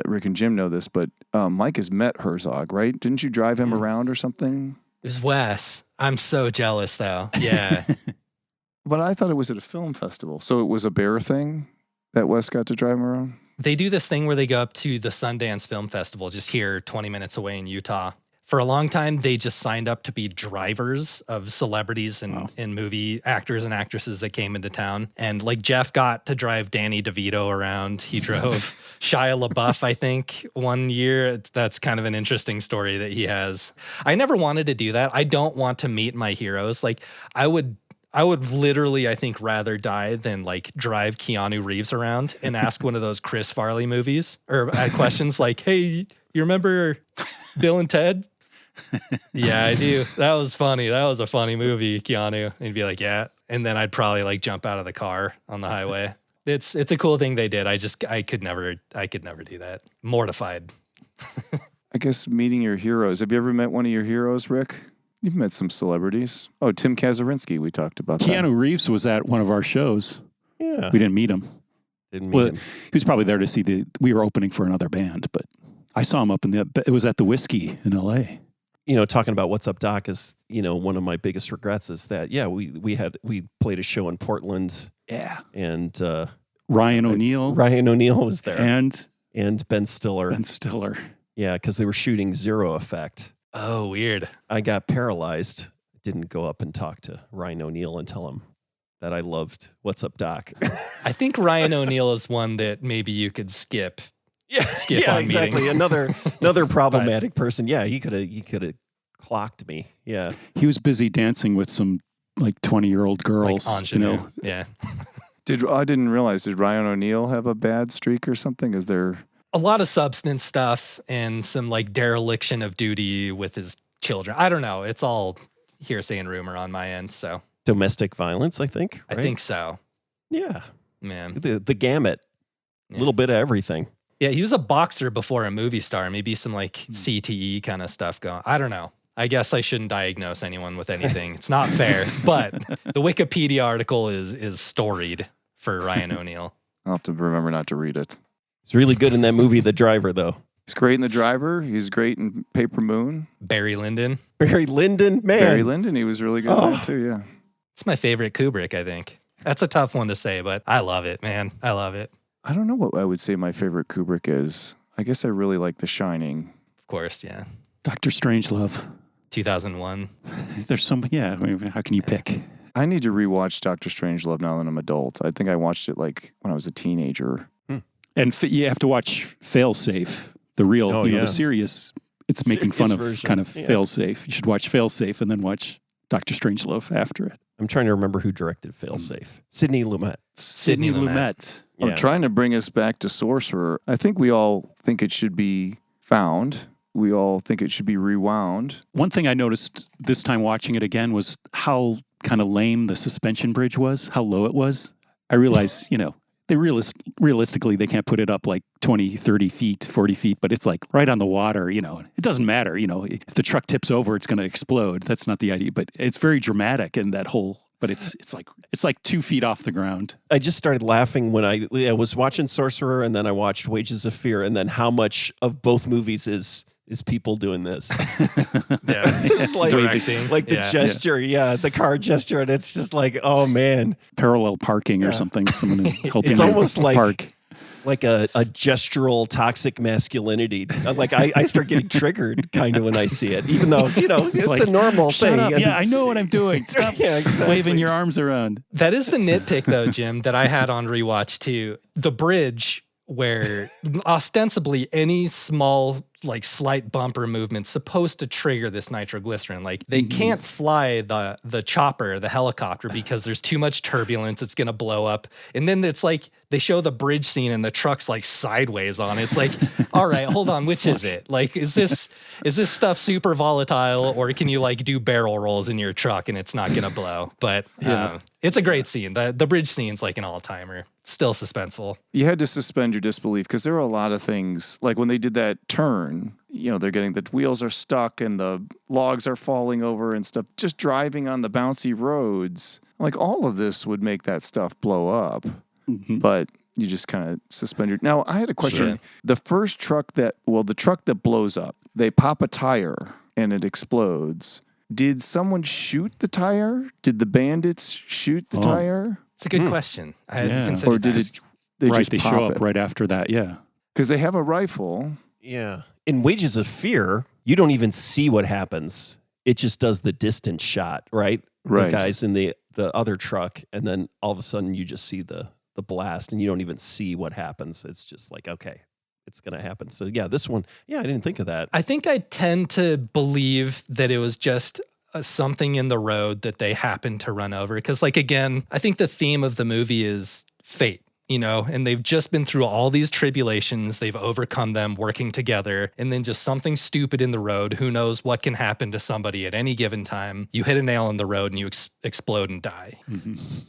Speaker 7: Rick and Jim know this, but Mike has met Herzog, right? Didn't you drive him around or something?
Speaker 4: It was Wes. I'm so jealous, though. Yeah.
Speaker 7: But I thought it was at a film festival, so it was a bear thing that Wes got to drive him around.
Speaker 4: They do this thing where they go up to the Sundance Film Festival, just here 20 minutes away in Utah. For a long time, they just signed up to be drivers of celebrities and movie actors and actresses that came into town. And like Jeff got to drive Danny DeVito around. He drove Shia LaBeouf, I think, one year. That's kind of an interesting story that he has. I never wanted to do that. I don't want to meet my heroes. Like I would literally, I think, rather die than like drive Keanu Reeves around and ask one of those Chris Farley movies or questions like, hey, you remember Bill and Ted? Yeah, I do. That was funny. That was a funny movie, Keanu. And he'd be like, yeah. And then I'd probably like jump out of the car on the highway. It's a cool thing they did. I could never do that. Mortified.
Speaker 7: I guess meeting your heroes. Have you ever met one of your heroes, Rick? You've met some celebrities. Oh, Tim Kazurinsky. We talked about that.
Speaker 5: Keanu Reeves was at one of our shows.
Speaker 6: Yeah.
Speaker 5: We didn't meet him.
Speaker 6: Didn't meet him.
Speaker 5: He was probably there to see we were opening for another band, but I saw him up it was at the Whiskey in L.A.
Speaker 6: Talking about What's Up, Doc is, one of my biggest regrets is that, we played a show in Portland.
Speaker 5: Yeah.
Speaker 6: And
Speaker 5: Ryan O'Neal.
Speaker 6: Ryan O'Neal was there.
Speaker 5: And
Speaker 6: Ben Stiller.
Speaker 5: Ben Stiller.
Speaker 6: Yeah, because they were shooting Zero Effect.
Speaker 4: Oh, weird.
Speaker 6: I got paralyzed. Didn't go up and talk to Ryan O'Neal and tell him that I loved What's Up, Doc.
Speaker 4: I think Ryan O'Neal is one that maybe you could skip. Skip on
Speaker 6: exactly.
Speaker 4: meeting.
Speaker 6: Another problematic person. Yeah, he could have clocked me. Yeah,
Speaker 5: he was busy dancing with some like 20-year-old girls.
Speaker 4: Like ingenue. Yeah.
Speaker 7: I didn't realize. Did Ryan O'Neal have a bad streak or something? Is there
Speaker 4: a lot of substance stuff and some like dereliction of duty with his children? I don't know. It's all hearsay and rumor on my end. So
Speaker 6: domestic violence, I think. Right?
Speaker 4: I think so.
Speaker 6: Yeah,
Speaker 4: man.
Speaker 6: The gamut. A little bit of everything.
Speaker 4: Yeah, he was a boxer before a movie star. Maybe some like CTE kind of stuff going. I don't know. I guess I shouldn't diagnose anyone with anything. It's not fair. But the Wikipedia article is storied for Ryan O'Neal.
Speaker 7: I'll have to remember not to read it.
Speaker 6: He's really good in that movie, The Driver, though.
Speaker 7: He's great in The Driver. He's great in Paper Moon.
Speaker 4: Barry Lyndon.
Speaker 6: Barry Lyndon, man.
Speaker 7: Barry Lyndon, he was really good in that too, yeah.
Speaker 4: It's my favorite Kubrick, I think. That's a tough one to say, but I love it, man. I love it.
Speaker 7: I don't know what I would say my favorite Kubrick is. I guess I really like The Shining.
Speaker 4: Of course, yeah.
Speaker 5: Dr. Strangelove.
Speaker 4: 2001.
Speaker 5: There's some, I mean, how can you pick?
Speaker 7: I need to rewatch Dr. Strangelove now that I'm an adult. I think I watched it like when I was a teenager.
Speaker 5: And you have to watch Failsafe, the real, the serious. It's making fun of
Speaker 6: version.
Speaker 5: kind of Failsafe. You should watch Failsafe and then watch Dr. Strangelove after it.
Speaker 6: I'm trying to remember who directed Failsafe. Sidney Lumet.
Speaker 5: Sidney Lumet.
Speaker 6: Yeah.
Speaker 7: I'm trying to bring us back to Sorcerer. I think we all think it should be found. We all think it should be rewound.
Speaker 5: One thing I noticed this time watching it again was how kind of lame the suspension bridge was, how low it was. I realized, they realistically, they can't put it up like 20, 30 feet, 40 feet, but it's like right on the water, you know. It doesn't matter, you know. If the truck tips over, it's going to explode. That's not the idea, but it's very dramatic in that whole, but it's like 2 feet off the ground.
Speaker 6: I just started laughing when I was watching Sorcerer, and then I watched Wages of Fear, and then how much of both movies is people doing this. It's like
Speaker 4: Directing.
Speaker 6: like the gesture, the car gesture, and it's just like, oh man,
Speaker 5: Parallel parking or something. Someone helping
Speaker 6: it's almost like
Speaker 5: park.
Speaker 6: Like a gestural toxic masculinity. Like I start getting triggered kind of when I see it, even though, you know, it's
Speaker 5: like,
Speaker 6: a normal
Speaker 5: shut
Speaker 6: thing.
Speaker 5: Up. Yeah, I know what I'm doing. Stop waving your arms around.
Speaker 4: That is the nitpick, though, Jim, that I had on rewatch too. The bridge, where ostensibly any small, like slight bumper movement's supposed to trigger this nitroglycerin. Like they can't fly the chopper, the helicopter, because there's too much turbulence. It's gonna blow up. And then it's like they show the bridge scene and the truck's like sideways on it. It's like, all right, hold on, which is it? Like, is this stuff super volatile, or can you like do barrel rolls in your truck and it's not gonna blow? But it's a great scene. The bridge scene's like an all-timer. Still suspenseful.
Speaker 7: You had to suspend your disbelief because there were a lot of things, like when they did that turn, you know, they're getting, the wheels are stuck and the logs are falling over and stuff, just driving on the bouncy roads. Like all of this would make that stuff blow up, but you just kind of suspend your. Now, I had a question. Sure. The first truck the truck that blows up, they pop a tire and it explodes. Did someone shoot the tire? Did the bandits shoot the tire?
Speaker 4: It's a good question. I hadn't considered
Speaker 7: or did
Speaker 4: that.
Speaker 7: it?
Speaker 5: They show up right after that. Yeah,
Speaker 7: because they have a rifle.
Speaker 6: Yeah. In Wages of Fear, you don't even see what happens. It just does the distance shot, right?
Speaker 7: Right.
Speaker 6: The guys in the other truck, and then all of a sudden you just see the blast, and you don't even see what happens. It's just like, okay, it's going to happen. So yeah, this one, I didn't think of that.
Speaker 4: I think I tend to believe that it was just something in the road that they happened to run over. Because, like, again, I think the theme of the movie is fate, you know, and they've just been through all these tribulations. They've overcome them working together, and then just something stupid in the road. Who knows what can happen to somebody at any given time? You hit a nail in the road and you explode and die.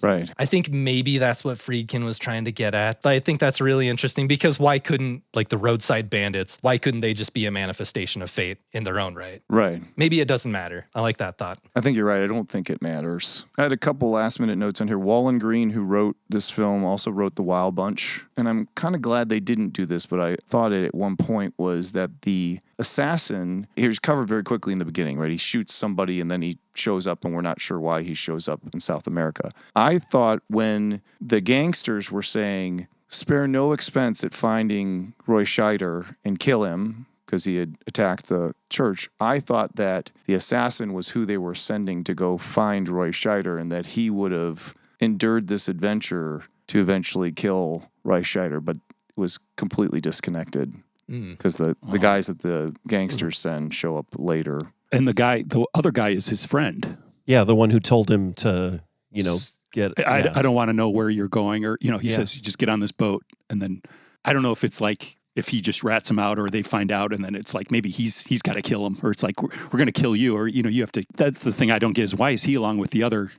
Speaker 7: Right.
Speaker 4: I think maybe that's what Friedkin was trying to get at. I think that's really interesting, because why couldn't, like, the roadside bandits, why couldn't they just be a manifestation of fate in their own right?
Speaker 7: Right.
Speaker 4: Maybe it doesn't matter. I like that thought.
Speaker 7: I think you're right. I don't think it matters. I had a couple last minute notes on here. Wallen Green, who wrote this film, also wrote The Wild Bunch. And I'm kind of glad they didn't do this, but I thought it at one point was that the assassin, he was covered very quickly in the beginning, right? He shoots somebody and then he shows up, and we're not sure why he shows up in South America. I thought when the gangsters were saying, spare no expense at finding Roy Scheider and kill him because he had attacked the church, I thought that the assassin was who they were sending to go find Roy Scheider, and that he would have endured this adventure to eventually kill Roy Scheider, but was completely disconnected because the guys that the gangsters send show up later.
Speaker 5: And the other guy is his friend.
Speaker 6: Yeah, the one who told him to, you know, get.
Speaker 5: I don't want to know where you're going, or, you know, he says, you just get on this boat, and then I don't know if it's like, if he just rats him out, or they find out, and then it's like maybe he's got to kill him, or it's like we're going to kill you, or, you know, you have to. That's the thing I don't get, is why is he along with the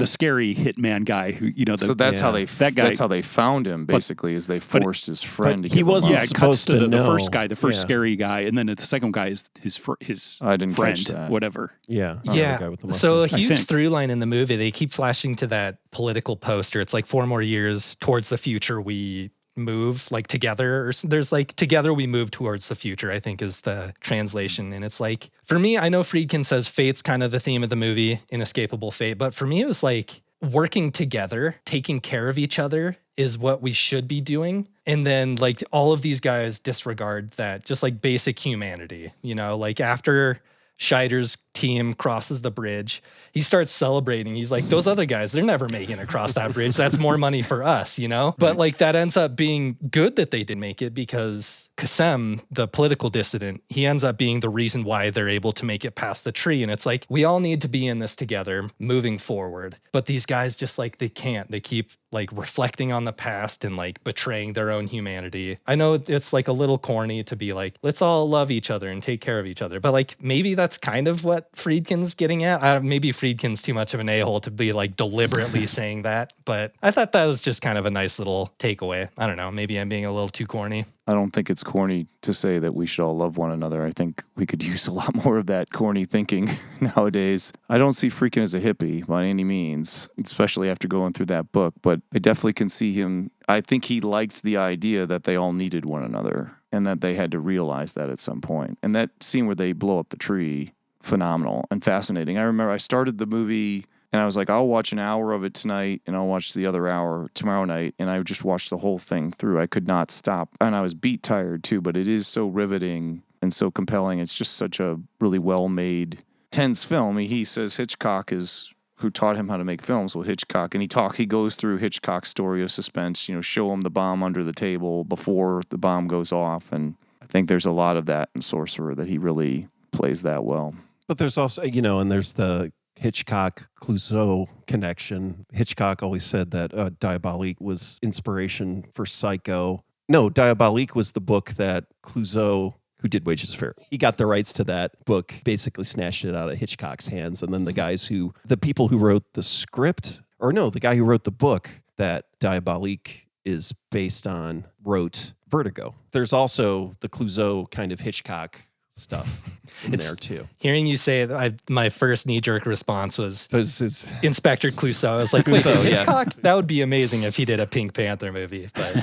Speaker 5: scary hitman guy who, you know.
Speaker 7: So that's how they that's how they found him, basically, is they forced his friend to.
Speaker 6: He wasn't supposed to know.
Speaker 5: The first guy, the first scary guy, and then the second guy is his
Speaker 7: I didn't
Speaker 5: friend,
Speaker 7: catch that.
Speaker 5: whatever.
Speaker 6: Yeah,
Speaker 4: The guy with the mustache. So a
Speaker 5: I
Speaker 4: huge
Speaker 5: think.
Speaker 4: through line in the movie. They keep flashing to that political poster. It's like 4 more years towards the future we move, like together, or there's like together we move towards the future, I think is the translation. And it's like, for me, I know Friedkin says fate's kind of the theme of the movie, inescapable fate, but for me it was like working together, taking care of each other is what we should be doing. And then like all of these guys disregard that, just like basic humanity, you know, like after Scheider's team crosses the bridge, he starts celebrating. He's like, those other guys, they're never making it across that bridge. That's more money for us, you know? But like that ends up being good that they did make it, because Qasem, the political dissident, he ends up being the reason why they're able to make it past the tree. And it's like, we all need to be in this together moving forward. But these guys just like, they can't. They keep like reflecting on the past and like betraying their own humanity. I know it's like a little corny to be like, let's all love each other and take care of each other. But like maybe that's kind of what what Friedkin's getting at. Maybe Friedkin's too much of an a-hole to be like deliberately saying that, but I thought that was just kind of a nice little takeaway. I don't know. Maybe I'm being a little too corny.
Speaker 7: I don't think it's corny to say that we should all love one another. I think we could use a lot more of that corny thinking nowadays. I don't see Friedkin as a hippie by any means, especially after going through that book, but I definitely can see him. I think he liked the idea that they all needed one another and that they had to realize that at some point. And that scene where they blow up the tree, phenomenal and fascinating. I remember I started the movie and I was like, I'll watch an hour of it tonight and I'll watch the other hour tomorrow night. And I just watched the whole thing through. I could not stop. And I was beat tired too, but it is so riveting and so compelling. It's just such a really well-made, tense film. He says Hitchcock is who taught him how to make films. Well, Hitchcock, and he goes through Hitchcock's story of suspense, show him the bomb under the table before the bomb goes off. And I think there's a lot of that in Sorcerer that he really plays that well.
Speaker 6: But there's also, and there's the Hitchcock-Clouseau connection. Hitchcock always said that Diabolique was inspiration for Psycho. No, Diabolique was the book that Clouseau, who did Wages of Fear, he got the rights to that book, basically snatched it out of Hitchcock's hands. And then the people who wrote the script, the guy who wrote the book that Diabolique is based on, wrote Vertigo. There's also the Clouseau kind of Hitchcock stuff in there too.
Speaker 4: Hearing you say that, my first knee-jerk response was
Speaker 6: it's
Speaker 4: Inspector Clouseau. I was like, wait, Hitchcock? That would be amazing if he did a Pink Panther movie. But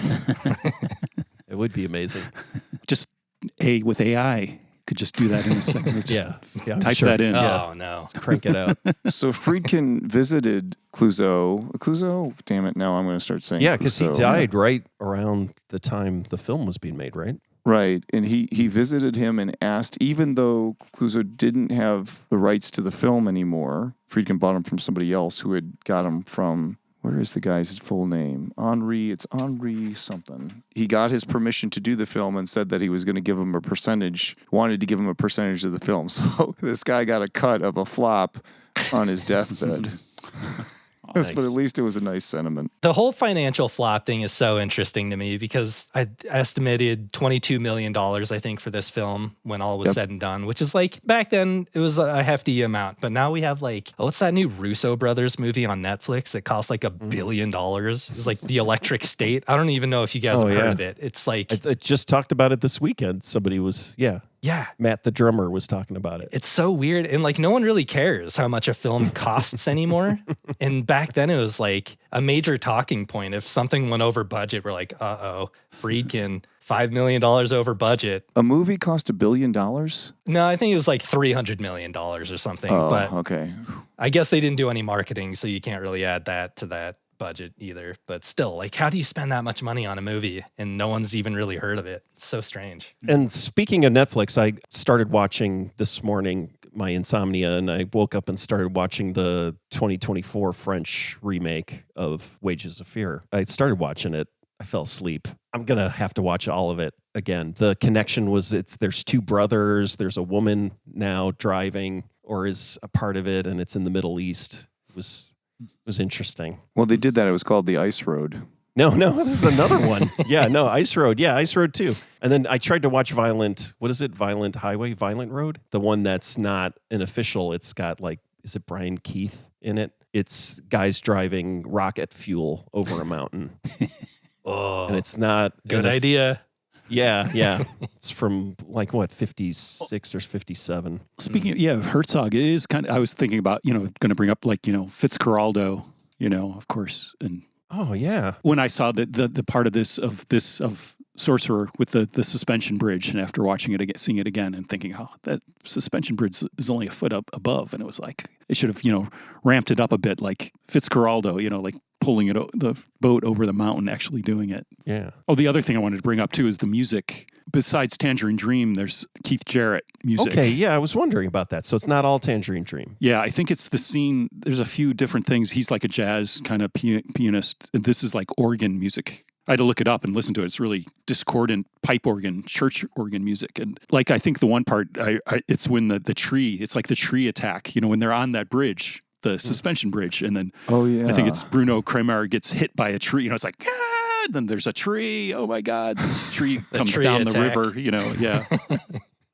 Speaker 6: it would be amazing.
Speaker 5: Just with AI could just do that in a second.
Speaker 6: Yeah,
Speaker 5: type that in.
Speaker 4: Oh, no.
Speaker 6: Crank it out.
Speaker 7: So Friedkin visited Clouseau. Damn it, now I'm going to start saying
Speaker 6: yeah, because he
Speaker 7: Clouseau.
Speaker 6: died right around the time the film was being made, right?
Speaker 7: Right, and he visited him and asked, even though Clouseau didn't have the rights to the film anymore, Friedkin bought him from somebody else who had got him from, where is the guy's full name? It's Henri something. He got his permission to do the film and said that he was going to give him wanted to give him a percentage of the film. So this guy got a cut of a flop on his deathbed. Nice. But at least it was a nice sentiment.
Speaker 4: The whole financial flop thing is so interesting to me because I estimated $22 million, I think, for this film when all was said and done, which is like, back then it was a hefty amount. But now we have what's that new Russo brothers movie on Netflix that cost like $1 billion? It's like The Electric State. I don't even know if you guys have heard of it. It's like...
Speaker 6: I just talked about it this weekend. Somebody was,
Speaker 4: Yeah.
Speaker 6: Matt, the drummer, was talking about it.
Speaker 4: It's so weird. And no one really cares how much a film costs anymore. And back then it was like a major talking point. If something went over budget, we're like, Friedkin, $5 million over budget.
Speaker 7: A movie cost $1 billion?
Speaker 4: No, I think it was like $300 million or something.
Speaker 7: Oh,
Speaker 4: but
Speaker 7: okay.
Speaker 4: I guess they didn't do any marketing, so you can't really add that to that budget either. But still, how do you spend that much money on a movie and no one's even really heard of it? It's so strange.
Speaker 6: And speaking of Netflix, I started watching this morning my insomnia, and I woke up and started watching the 2024 French remake of Wages of Fear. I started watching it. I fell asleep. I'm going to have to watch all of it again. The connection was there's two brothers. There's a woman now driving or is a part of it, and it's in the Middle East. It was interesting.
Speaker 7: Well, they did that. It was called The Ice Road.
Speaker 6: No, this is another one. Ice Road. Yeah, Ice Road too. And then I tried to watch Violent Highway, Violent Road? The one that's not an official. It's got is it Brian Keith in it? It's guys driving rocket fuel over a mountain.
Speaker 4: Oh,
Speaker 6: and it's not...
Speaker 4: Good idea.
Speaker 6: Yeah. It's from 56 or 57.
Speaker 5: Speaking of, Herzog, it is kind of, I was thinking about, going to bring up Fitzcarraldo, of course. And
Speaker 6: oh yeah.
Speaker 5: When I saw the part of Sorcerer with the suspension bridge, and after watching it again, seeing it again and thinking, that suspension bridge is only a foot up above. And it was like, they should have, ramped it up a bit, like Fitzcarraldo, pulling the boat over the mountain, actually doing it.
Speaker 6: Yeah.
Speaker 5: Oh, the other thing I wanted to bring up too is the music. Besides Tangerine Dream, there's Keith Jarrett music.
Speaker 6: Okay, yeah, I was wondering about that. So it's not all Tangerine Dream.
Speaker 5: Yeah, I think it's the scene. There's a few different things. He's like a jazz kind of pianist. This is like organ music. I had to look it up and listen to it. It's really discordant pipe organ, church organ music. And I think the one part, it's when the tree, it's like the tree attack, when they're on that bridge, the suspension bridge. And then I think it's Bruno Kremer gets hit by a tree. It's like, then there's a tree. Oh my God. The tree comes down the river, yeah.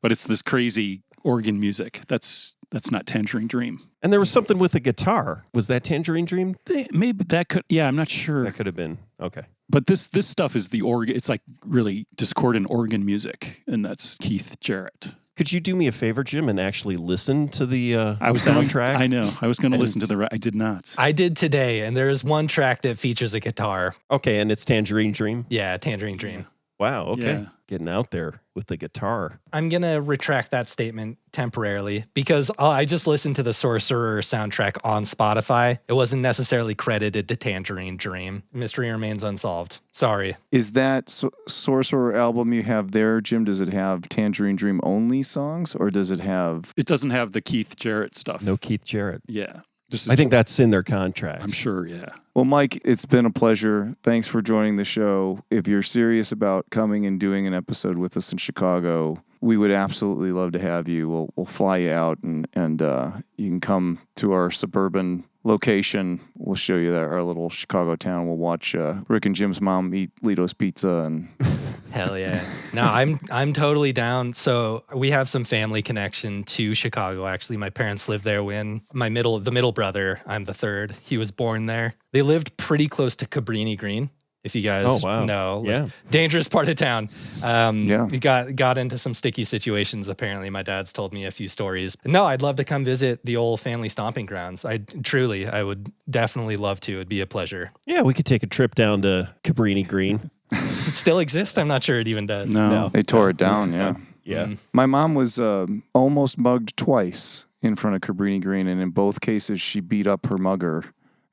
Speaker 5: But it's this crazy organ music. That's That's not Tangerine Dream.
Speaker 6: And there was something with a guitar. Was that Tangerine Dream?
Speaker 5: Maybe that could. Yeah, I'm not sure.
Speaker 6: That could have been. Okay.
Speaker 5: But this stuff is the organ. It's like really discordant organ music, and that's Keith Jarrett.
Speaker 6: Could you do me a favor, Jim, and actually listen to the
Speaker 5: soundtrack? I know. I was going to listen to the. I did not.
Speaker 4: I did today, and there is one track that features a guitar.
Speaker 6: Okay, and it's Tangerine Dream?
Speaker 4: Yeah, Tangerine Dream.
Speaker 6: Wow, okay.
Speaker 5: Yeah.
Speaker 6: Getting out there with the guitar.
Speaker 4: I'm going to retract that statement temporarily because I just listened to the Sorcerer soundtrack on Spotify. It wasn't necessarily credited to Tangerine Dream. Mystery remains unsolved. Sorry.
Speaker 7: Is that Sorcerer album you have there, Jim, does it have Tangerine Dream only songs, or does it have...
Speaker 5: It doesn't have the Keith Jarrett stuff.
Speaker 6: No Keith Jarrett.
Speaker 5: Yeah.
Speaker 6: I think that's in their contract.
Speaker 5: I'm sure, yeah.
Speaker 7: Well, Mike, it's been a pleasure. Thanks for joining the show. If you're serious about coming and doing an episode with us in Chicago, we would absolutely love to have you. We'll fly you out, and you can come to our suburban location. We'll show you our little Chicago town. We'll watch Rick and Jim's mom eat Lito's pizza and...
Speaker 4: Hell yeah. No, I'm totally down. So we have some family connection to Chicago. Actually, my parents lived there when the middle brother, I'm the third, he was born there. They lived pretty close to Cabrini Green, if you guys know.
Speaker 6: Yeah.
Speaker 4: Dangerous part of town.
Speaker 7: Yeah.
Speaker 4: We got into some sticky situations, apparently. My dad's told me a few stories. No, I'd love to come visit the old family stomping grounds. I would definitely love to. It'd be a pleasure.
Speaker 6: Yeah, we could take a trip down to Cabrini Green.
Speaker 4: Does it still exist? I'm not sure it even does.
Speaker 5: No.
Speaker 7: They tore it down, yeah.
Speaker 6: Yeah.
Speaker 7: My mom was almost mugged twice in front of Cabrini Green, and in both cases, she beat up her mugger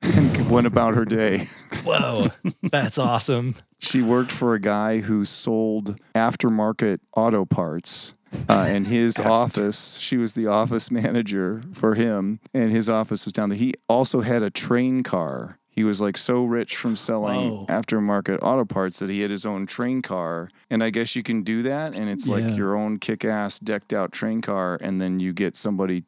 Speaker 7: and went about her day.
Speaker 4: Whoa, that's awesome.
Speaker 7: She worked for a guy who sold aftermarket auto parts. In his office, she was the office manager for him, and his office was down there. He also had a train car. He was like so rich from selling aftermarket auto parts that he had his own train car. And I guess you can do that. And it's like your own kick-ass decked out train car. And then you get somebody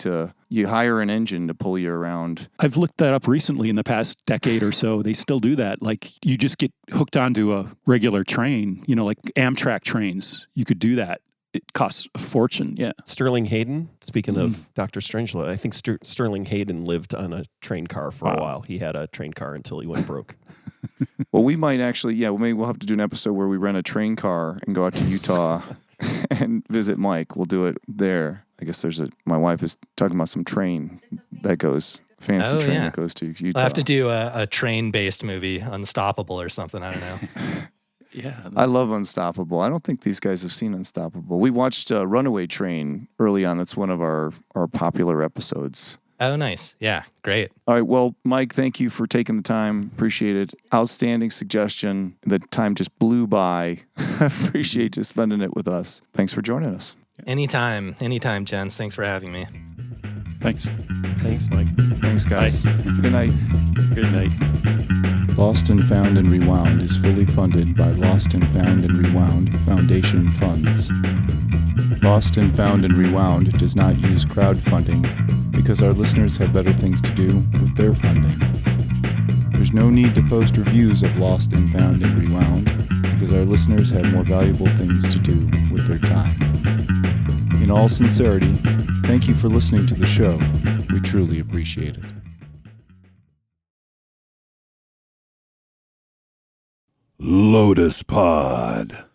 Speaker 7: you hire an engine to pull you around.
Speaker 5: I've looked that up recently in the past decade or so. They still do that. Like you just get hooked onto a regular train, like Amtrak trains. You could do that. It costs a fortune, yeah.
Speaker 6: Sterling Hayden, speaking of Dr. Strangelove, I think Sterling Hayden lived on a train car for a while. He had a train car until he went broke.
Speaker 7: Well, we might actually, maybe we'll have to do an episode where we rent a train car and go out to Utah and visit Mike. We'll do it there. I guess my wife is talking about some train that goes, fancy train that goes to Utah.
Speaker 4: I'll have to do a train-based movie, Unstoppable or something, I don't know.
Speaker 5: Yeah,
Speaker 7: I love Unstoppable. I don't think these guys have seen Unstoppable. We watched Runaway Train early on. That's one of our popular episodes.
Speaker 4: Oh, nice. Yeah, great.
Speaker 7: All right. Well, Mike, thank you for taking the time. Appreciate it. Outstanding suggestion. The time just blew by. Appreciate you spending it with us. Thanks for joining us.
Speaker 4: Anytime, gents. Thanks for having me.
Speaker 5: Thanks.
Speaker 6: Thanks, Mike.
Speaker 7: Thanks, guys. Good night.
Speaker 5: Good night.
Speaker 7: Lost and Found and Rewound is fully funded by Lost and Found and Rewound Foundation funds. Lost and Found and Rewound does not use crowdfunding because our listeners have better things to do with their funding. There's no need to post reviews of Lost and Found and Rewound because our listeners have more valuable things to do with their time. In all sincerity, thank you for listening to the show. We truly appreciate it.
Speaker 10: Lotus Pod.